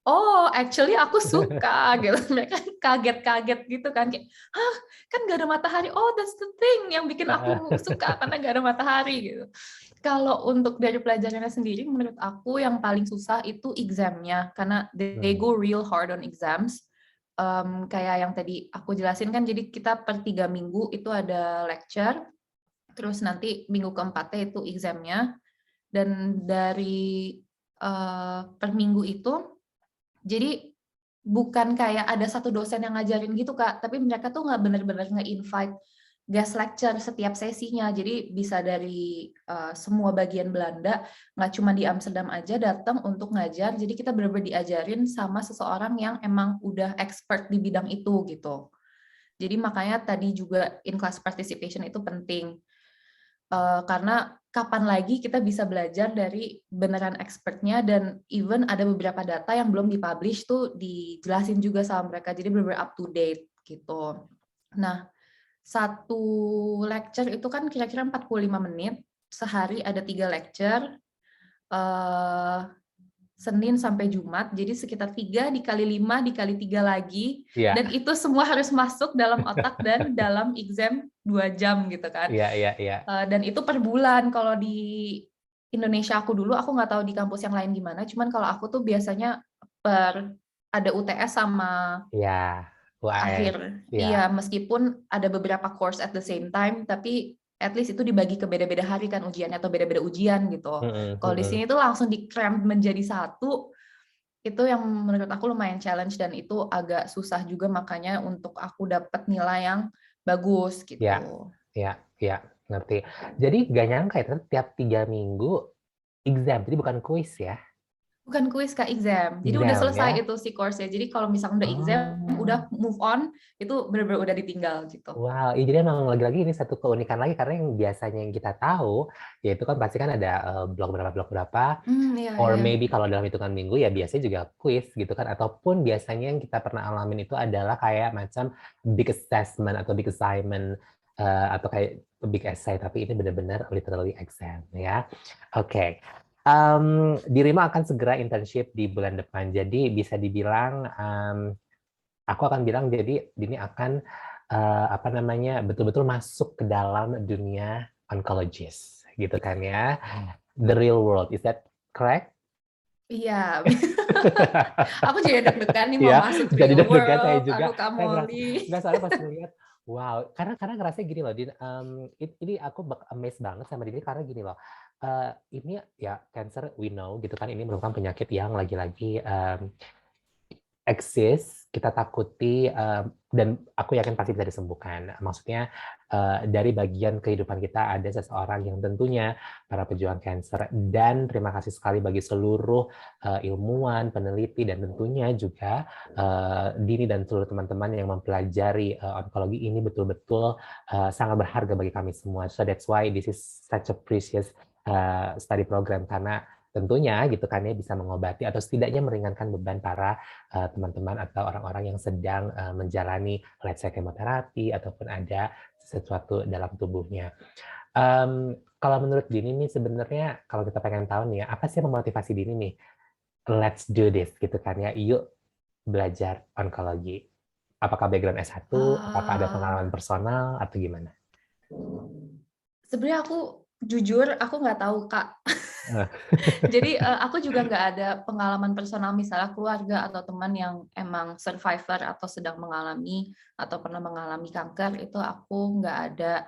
oh actually aku suka gitu. Mereka kaget-kaget gitu kan kayak, hah kan nggak ada matahari, oh that's the thing yang bikin aku suka karena nggak ada matahari gitu. Kalau untuk dari pelajarannya sendiri menurut aku yang paling susah itu examnya karena they go real hard on exams. Kayak yang tadi aku jelasin kan, jadi kita per 3 minggu itu ada lecture, terus nanti minggu keempatnya itu examnya, dan dari per minggu itu, jadi bukan kayak ada satu dosen yang ngajarin gitu Kak, tapi mereka tuh nggak bener-bener nge-invite guest lecture setiap sesinya. Jadi bisa dari semua bagian Belanda, nggak cuma di Amsterdam aja datang untuk ngajar. Jadi kita benar-benar diajarin sama seseorang yang emang udah expert di bidang itu gitu. Jadi makanya tadi juga in class participation itu penting. Karena kapan lagi kita bisa belajar dari beneran expertnya, dan even ada beberapa data yang belum dipublish tuh dijelasin juga sama mereka. Jadi benar-benar up to date gitu. Nah, satu lecture itu kan kira-kira 45 menit, sehari ada 3 lecture, Senin sampai Jumat, jadi sekitar 3 dikali 5 dikali 3 lagi, dan itu semua harus masuk dalam otak dan dalam exam 2 jam gitu kan. Dan itu per bulan. Kalau di Indonesia aku dulu, aku nggak tahu di kampus yang lain gimana, cuman kalau aku tuh biasanya ada UTS sama akhir. Iya, meskipun ada beberapa course at the same time, tapi at least itu dibagi ke beda-beda hari kan ujiannya, atau beda-beda ujian gitu. Kalau di sini tuh langsung di-cram menjadi satu, itu yang menurut aku lumayan challenge, dan itu agak susah juga makanya untuk aku dapat nilai yang bagus gitu. Ya, ngerti. Jadi gak nyangka ya, tiap 3 minggu exam, jadi bukan kuis ya? Bukan kuis Kak, exam. Jadi udah selesai itu si course-nya. Jadi kalau misalnya udah exam, udah move on, itu benar-benar udah ditinggal gitu. Wow, jadi emang lagi-lagi ini satu keunikan lagi, karena yang biasanya yang kita tahu, yaitu kan pasti kan ada blok berapa, or maybe kalau dalam hitungan minggu ya biasanya juga kuis gitu kan, ataupun biasanya yang kita pernah alamin itu adalah kayak macam big assessment atau big assignment, atau kayak big essay, tapi ini benar-benar literally exam ya. Oke. Dirimu akan segera internship di bulan depan, jadi bisa dibilang aku akan bilang jadi Dini akan betul-betul masuk ke dalam dunia oncologist gitu kan ya, the real world, is that correct? Iya. Aku jadi deg-degan nih mau masuk real world. Saya juga. Aduh Kak Molly. Nggak, soalnya pas ngeliat, wow, karena ngerasa gini loh, Din, ini aku amazed banget sama Dini karena gini loh, ini ya cancer we know gitu kan, ini merupakan penyakit yang lagi-lagi eksis, kita takuti, dan aku yakin pasti bisa disembuhkan. Maksudnya dari bagian kehidupan kita ada seseorang yang tentunya para pejuang kanker, dan terima kasih sekali bagi seluruh ilmuwan, peneliti, dan tentunya juga Dini dan seluruh teman-teman yang mempelajari onkologi ini betul-betul sangat berharga bagi kami semua. So that's why this is such a precious study program, karena tentunya gitu kan ya bisa mengobati atau setidaknya meringankan beban para teman-teman atau orang-orang yang sedang menjalani let's say kemoterapi ataupun ada sesuatu dalam tubuhnya. Kalau menurut Dini nih sebenarnya kalau kita pengen tahu nih ya, apa sih yang memotivasi Dini nih? Let's do this gitu kan ya, yuk belajar onkologi. Apakah background S1, apakah ada pengalaman personal atau gimana? Sebenarnya aku jujur aku nggak tahu Kak. Jadi aku juga nggak ada pengalaman personal misalnya keluarga atau teman yang emang survivor atau sedang mengalami atau pernah mengalami kanker, itu aku nggak ada.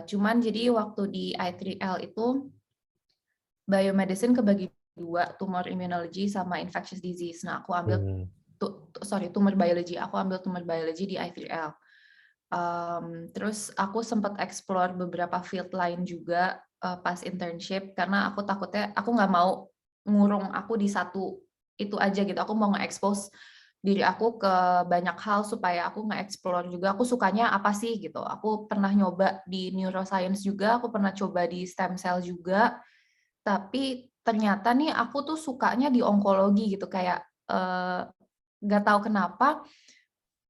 Cuman jadi waktu di I3L itu biomedicine kebagi 2, tumor immunology sama infectious disease. Nah aku ambil tumor biology. Aku ambil tumor biology di I3L. Terus aku sempat explore beberapa field lain juga pas internship, karena aku takutnya aku nggak mau ngurung aku di satu itu aja gitu. Aku mau nge-expose diri aku ke banyak hal supaya aku nge-explore juga aku sukanya apa sih gitu. Aku pernah nyoba di neuroscience juga, aku pernah coba di stem cell juga, tapi ternyata nih aku tuh sukanya di onkologi gitu, kayak nggak tahu kenapa.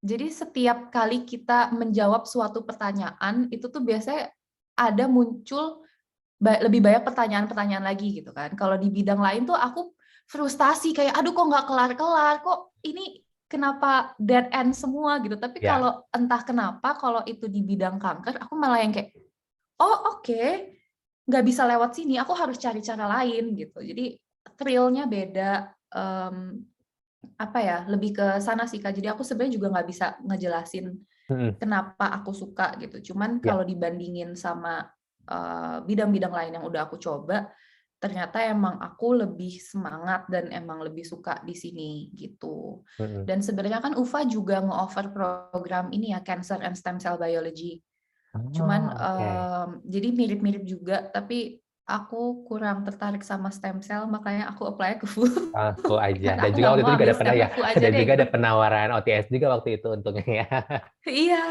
Jadi setiap kali kita menjawab suatu pertanyaan, itu tuh biasanya ada muncul lebih banyak pertanyaan-pertanyaan lagi gitu kan. Kalau di bidang lain tuh aku frustasi kayak aduh kok nggak kelar-kelar, kok ini kenapa dead end semua gitu. Tapi Ya. kalau entah kenapa kalau itu di bidang kanker, aku malah yang kayak oh oke, nggak bisa lewat sini, aku harus cari cara lain gitu. Jadi thrill-nya beda, apa ya, lebih ke sana sih Kak. Jadi aku sebenarnya juga nggak bisa ngejelasin Mhm. kenapa aku suka gitu. Cuman Ya. kalau dibandingin sama bidang-bidang lain yang udah aku coba, ternyata emang aku lebih semangat dan emang lebih suka di sini gitu. Mhm. Dan sebenarnya kan UVA juga nge-offer program ini ya, Cancer and Stem Cell Biology. Cuman Oh, oke. jadi mirip-mirip juga, tapi aku kurang tertarik sama stem cell, makanya aku apply ke FU. Aku aja. Karena Dan aku juga nggak waktu mau itu juga ambil ada pernah ya, stemnya, FU aja dan deh juga ada gitu. penawaran OTS juga waktu itu untungnya ya. Iya.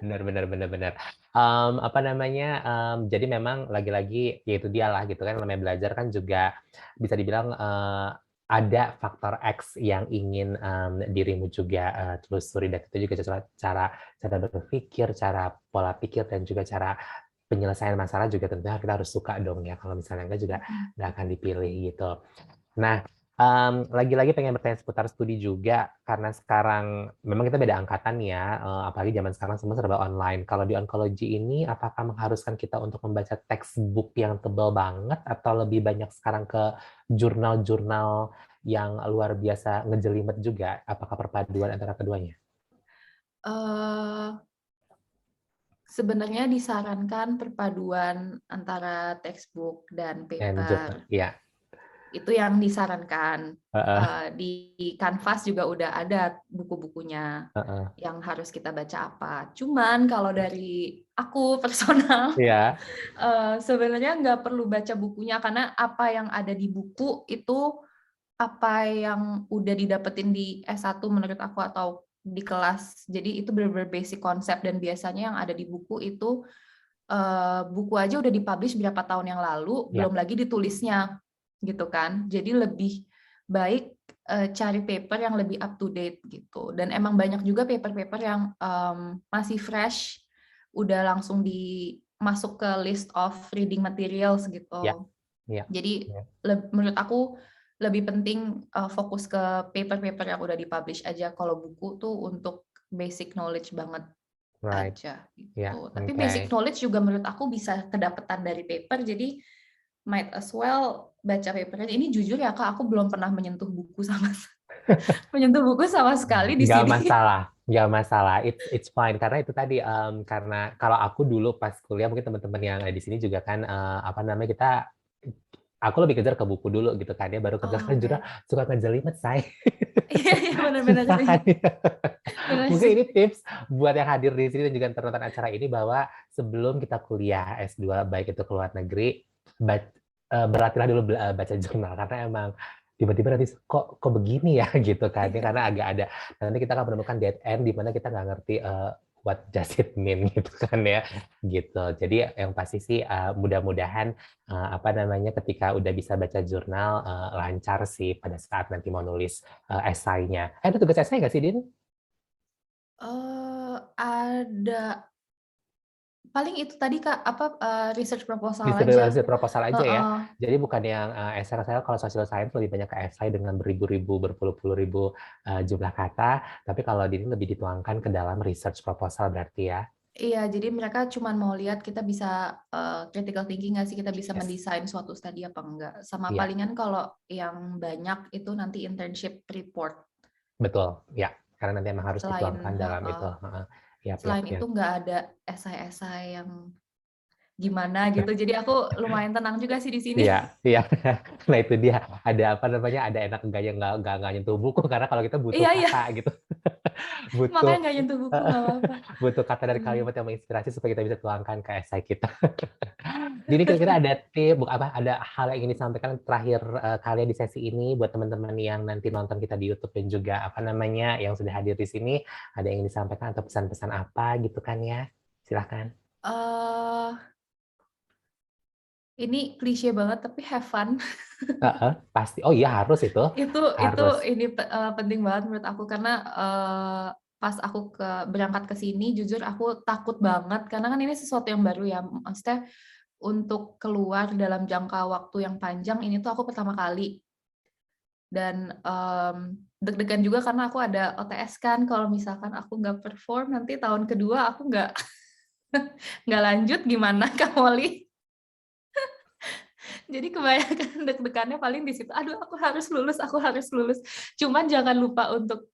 Benar, benar, benar, benar. Apa namanya, jadi memang lagi-lagi ya itu dia lah gitu kan, namanya belajar kan juga bisa dibilang ada faktor X yang ingin dirimu juga telusuri, dan itu juga cara cara berpikir, cara pola pikir, dan juga cara penyelesaian masalah juga tentunya kita harus suka dong ya. Kalau misalnya enggak juga Mhm. nggak akan dipilih gitu. Nah, lagi-lagi pengen bertanya seputar studi juga, karena sekarang memang kita beda angkatan ya, apalagi zaman sekarang semua serba online. Kalau di onkologi ini, apakah mengharuskan kita untuk membaca textbook yang tebal banget, atau lebih banyak sekarang ke jurnal-jurnal yang luar biasa ngejelimet juga? Apakah perpaduan antara keduanya? Eee, Sebenarnya disarankan perpaduan antara textbook dan And jurnal, paper. ya. Itu yang disarankan. Heeh, Di Canvas juga udah ada buku-bukunya heeh. yang harus kita baca apa. Cuman kalau dari aku personal, Iya, sebenarnya nggak perlu baca bukunya karena apa yang ada di buku itu apa yang udah didapetin di S1 menurut aku atau di kelas. Jadi itu benar-benar basic konsep dan biasanya yang ada di buku itu buku aja udah dipublish berapa tahun yang lalu, iya, belum lagi ditulisnya gitu kan. Jadi lebih baik cari paper yang lebih up to date gitu. Dan emang banyak juga paper-paper yang masih fresh, udah langsung masuk ke list of reading materials iya, gitu. iya, Jadi iya. menurut aku lebih penting fokus ke paper-paper yang udah dipublish aja. Kalau buku tuh untuk basic knowledge banget Right, aja ya, gitu. Tapi basic oke. knowledge juga menurut aku bisa kedapetan dari paper, jadi might as well baca papernya. Ini jujur ya Kak, aku belum pernah menyentuh buku sama menyentuh buku sama sekali di Nggak sini. masalah, nggak masalah. It's fine karena itu tadi karena kalau aku dulu pas kuliah, mungkin teman-teman yang ada di sini juga kan apa namanya, aku lebih kejar ke buku dulu gitu kan ya, baru kerja Oh, kan jurnal, oke. suka ngejelimet say. Iya iya, benar-benar sih. Susah ya. Benar Mungkin sih. ini tips buat yang hadir di sini dan juga nonton acara ini, bahwa sebelum kita kuliah S2 baik itu ke luar negeri, berlatihlah dulu baca jurnal, karena emang tiba-tiba nanti kok begini ya gitu kan ya, karena agak ada, nanti kita akan menemukan dead end di mana kita nggak ngerti what does it mean gitu kan ya, gitu. Jadi yang pasti sih mudah-mudahan apa namanya, ketika udah bisa baca jurnal lancar sih pada saat nanti mau nulis esainya. Ada tugas esai nggak sih, Din? Ada. Paling itu tadi Kak, apa, research proposal aja. Distribusi proposal aja ya. Heeh. Jadi bukan yang esai, rasanya kalau social science lebih banyak ke esai dengan beribu-ribu, berpuluh-puluh ribu jumlah kata, tapi kalau di ini lebih dituangkan ke dalam research proposal berarti ya. Iya, jadi mereka cuma mau lihat kita bisa critical thinking nggak sih, kita bisa Yes. mendesain suatu studi apa enggak. Sama Iya, palingan kalau yang banyak itu nanti internship report. betul. Ya, karena nanti emang harus Selain dituangkan dalam itu. heeh, Heeh. Yap, yap, selain yap. itu nggak ada esai-esai yang gimana gitu. Jadi aku lumayan tenang juga sih di sini. Iya, iya. Nah itu dia. Ada apa namanya? Ada enak enggaknya nggak nyentuh buku, karena kalau kita butuh Iya iya, kata gitu, butuh makanya nggak nyentuh buku nggak apa-apa. butuh kata dari Mmm, kalimat yang menginspirasi supaya kita bisa tuangkan ke esai kita. Jadi kira-kira ada apa, ada hal yang ingin disampaikan terakhir kalian di sesi ini buat teman-teman yang nanti nonton kita di YouTube, dan juga apa namanya yang sudah hadir di sini, ada yang ingin disampaikan atau pesan-pesan apa gitu kan ya? Silahkan. eee, ini klise banget tapi have fun. Heeh, pasti. Oh iya, harus itu, Itu harus. ini penting banget menurut aku karena, pas aku berangkat ke sini jujur aku takut banget karena kan ini sesuatu yang baru ya, maksudnya untuk keluar dalam jangka waktu yang panjang ini tuh aku pertama kali. Dan deg-degan juga karena aku ada OTS kan, kalau misalkan aku nggak perform nanti tahun kedua aku nggak nggak lanjut gimana Kak Molly? Jadi kebanyakan deg-degannya paling di situ, aduh aku harus lulus, aku harus lulus. Cuman jangan lupa untuk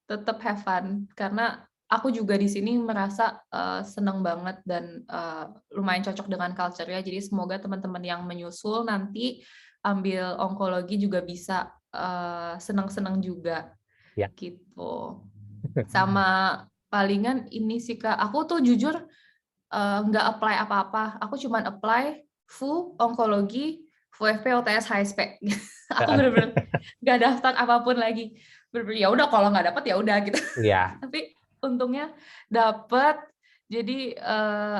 tetap have fun, karena aku juga di sini merasa seneng banget dan lumayan cocok dengan culture-nya. Jadi semoga teman-teman yang menyusul nanti ambil onkologi juga bisa senang-senang juga Ya. gitu. Sama palingan ini sih Kak, aku tuh jujur nggak apply apa-apa. Aku cuman apply FU, onkologi, FUFP, OTS, HSP. Aku bener-bener nggak daftar apapun lagi. Bener-bener ya udah kalau nggak dapet ya udah gitu. Iya. Tapi untungnya dapet. Jadi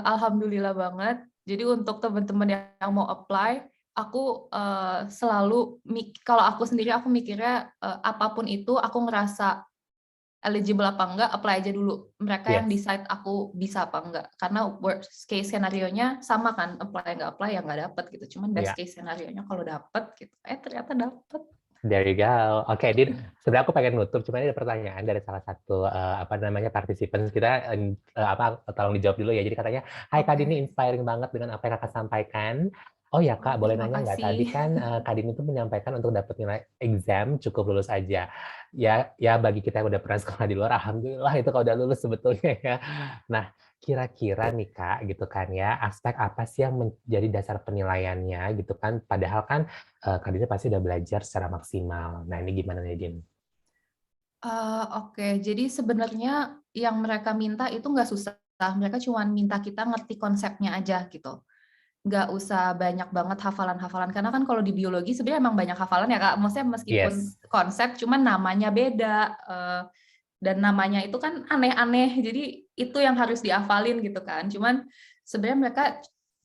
alhamdulillah banget. Jadi untuk teman-teman yang mau apply, aku selalu kalau aku sendiri aku mikirnya apapun itu aku ngerasa eligible apa enggak, apply aja dulu. Mereka yang Yes. decide aku bisa apa enggak. Karena worst case scenario-nya sama kan, apply ya nggak dapet gitu. Cuman best Iya. case scenario-nya kalau dapet gitu. Ternyata dapet. There you go. Oke, Din. Sebenarnya aku pengen nutup, cuma ini ada pertanyaan dari salah satu apa namanya partisipan kita. Apa tolong dijawab dulu ya. Jadi katanya, Hai Kak Dini, Oke. inspiring banget dengan apa yang Kakak sampaikan. Oh ya Kak, boleh Terima nanya nggak? Tadi kasih. kan Kak Dini itu menyampaikan untuk dapat nilai exam cukup lulus aja. Ya bagi kita yang udah pernah sekolah di luar, alhamdulillah itu kalau udah lulus sebetulnya ya. Nah, kira-kira nih Kak, gitu kan ya, aspek apa sih yang menjadi dasar penilaiannya gitu kan? Padahal kan Kak Dini pasti udah belajar secara maksimal. Nah, ini gimana nih, Din? Oke, jadi sebenarnya yang mereka minta itu nggak susah. Mereka cuma minta kita ngerti konsepnya aja gitu. Nggak usah banyak banget hafalan-hafalan. Karena kan kalau di biologi sebenarnya emang banyak hafalan ya Kak. Maksudnya meskipun Yes. konsep, cuman namanya beda. Dan namanya itu kan aneh-aneh. Jadi itu yang harus dihafalin gitu kan. Cuman sebenarnya mereka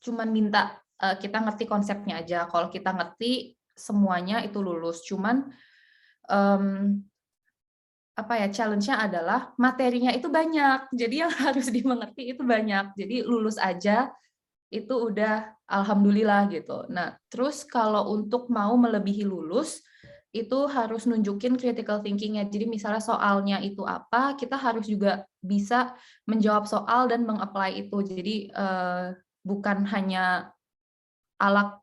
cuman minta kita ngerti konsepnya aja. Kalau kita ngerti semuanya itu lulus. Cuman challenge-nya adalah materinya itu banyak. Jadi yang harus dimengerti itu banyak. Jadi lulus aja itu udah alhamdulillah gitu. Nah, terus kalau untuk mau melebihi lulus itu harus nunjukin critical thinking-nya. Jadi misalnya soalnya itu apa, kita harus juga bisa menjawab soal dan meng-apply itu. Jadi bukan hanya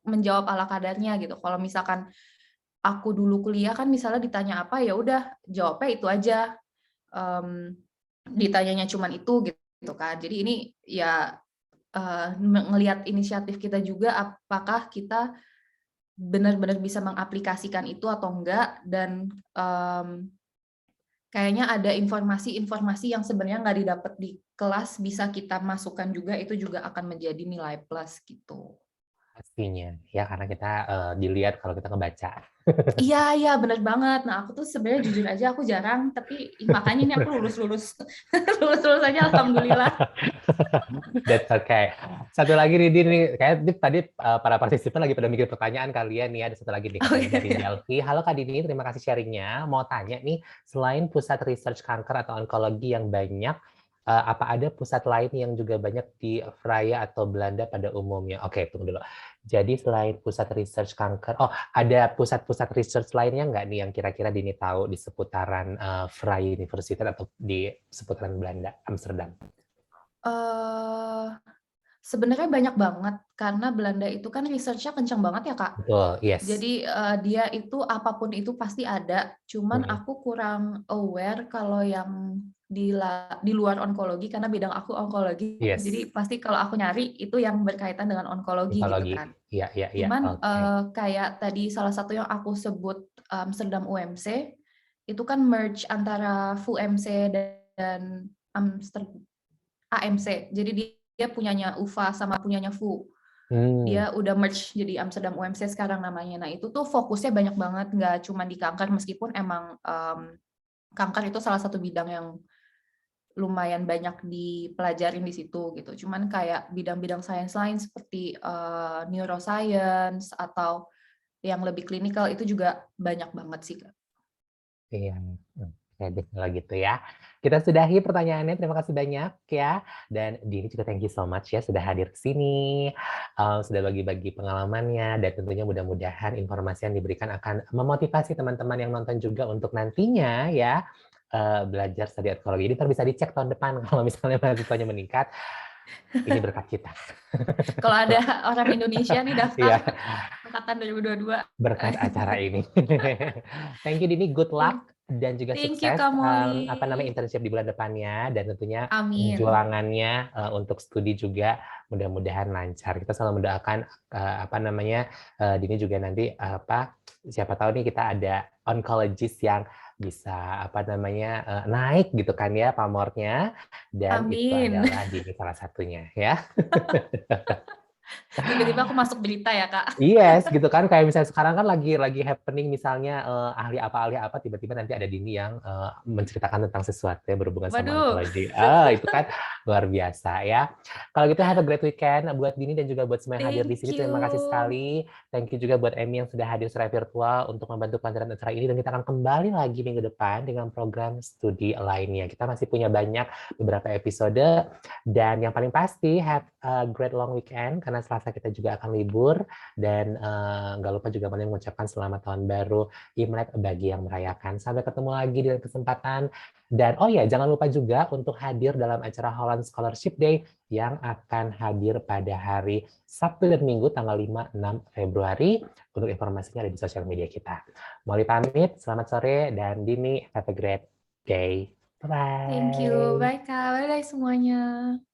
menjawab ala kadarnya gitu. Kalau misalkan aku dulu kuliah kan misalnya ditanya apa ya udah jawabnya itu aja. Ditanyanya cuman itu gitu kan. Jadi ini ya ngelihat inisiatif kita juga apakah kita benar-benar bisa mengaplikasikan itu atau enggak, dan kayaknya ada informasi-informasi yang sebenarnya nggak didapat di kelas bisa kita masukkan juga, itu juga akan menjadi nilai plus gitu. Pastinya. Ya, karena kita dilihat kalau kita ngebaca. Iya, benar banget. Nah, aku tuh sebenarnya jujur aja aku jarang, tapi makanya ini aku lulus-lulus. Lulus-lulus aja alhamdulillah. That's okay. Satu lagi nih, Din, nih. Kayak tadi para partisipan lagi pada mikir pertanyaan kalian nih. Ada satu lagi nih Oh katanya iya, dari iya. Delphi. Halo Kak Dini, terima kasih sharingnya. Mau tanya nih, selain pusat research kanker atau onkologi yang banyak, apa ada pusat lain yang juga banyak di Vraya atau Belanda pada umumnya? Oke, tunggu dulu. Jadi selain pusat research kanker, oh ada pusat-pusat research lainnya nggak nih yang kira-kira Dini tahu di seputaran Vrije University atau di seputaran Belanda, Amsterdam? Eh, Sebenarnya banyak banget, karena Belanda itu kan research-nya kencang banget ya, Kak. Betul, yes. Jadi, dia itu apapun itu pasti ada, cuman Mhm. aku kurang aware kalau yang di luar onkologi, karena bidang aku onkologi, Yes, jadi pasti kalau aku nyari itu yang berkaitan dengan onkologi gitu onkologi. kan. Iya, iya, iya. Cuman, Oke. kayak tadi salah satu yang aku sebut, Amsterdam UMC, itu kan merge antara FUMC dan Amster AMC. Jadi dia punyanya UVA sama punyanya FU. Hmm, Dia udah merge jadi Amsterdam UMC sekarang namanya. Nah, itu tuh fokusnya banyak banget, nggak cuma di kanker, meskipun emang kanker itu salah satu bidang yang lumayan banyak dipelajarin di situ gitu. Cuman kayak bidang-bidang sains lain seperti neuroscience atau yang lebih klinikal itu juga banyak banget sih, Kak. iya. Oke deh kalau gitu ya. Kita sudahi pertanyaannya, terima kasih banyak ya. Dan Dini juga thank you so much ya sudah hadir ke sini, sudah bagi-bagi pengalamannya, dan tentunya mudah-mudahan informasi yang diberikan akan memotivasi teman-teman yang nonton juga untuk nantinya ya, belajar studi ekologi. Ini ntar bisa dicek tahun depan kalau misalnya mahasiswanya meningkat, ini berkat kita. Kalau ada orang Indonesia nih Iya. daftar angkatan 2022. Berkat acara ini. Thank you Dini, good luck dan juga Thank you sukses Kak Molly. internship di bulan depannya, dan tentunya Amin. perjuangannya untuk studi juga mudah-mudahan lancar. Kita selalu mendoakan Dini juga nanti siapa tahu nih kita ada oncologist yang bisa naik gitu kan ya pamornya, dan itu Amin. adalah Dini salah satunya ya. Tiba-tiba aku masuk berita ya Kak. Yes, gitu kan. Kayak misalnya sekarang kan lagi happening misalnya ahli apa tiba-tiba nanti ada Dini yang menceritakan tentang sesuatu yang berhubungan sama Waduh. onkologi. Itu kan luar biasa ya. Kalau gitu have a great weekend buat Dini dan juga buat semua yang hadir di Thank sini. you. Terima kasih sekali. Thank you juga buat Emmy yang sudah hadir secara virtual untuk membantu kelancaran acara ini, dan kita akan kembali lagi minggu depan dengan program studi lainnya. Kita masih punya beberapa episode, dan yang paling pasti have a great long weekend karena Selasa kita juga akan libur. Dan nggak lupa juga mengucapkan selamat tahun baru Imlek bagi yang merayakan. Sampai ketemu lagi di kesempatan. Dan oh ya, jangan lupa juga untuk hadir dalam acara Holland Scholarship Day yang akan hadir pada hari Sabtu dan Minggu tanggal 5-6 Februari. Untuk informasinya ada di sosial media kita. Molly pamit, selamat sore, dan Dini have a great day. Bye-bye. Thank you. Bye Kak. Bye-bye semuanya.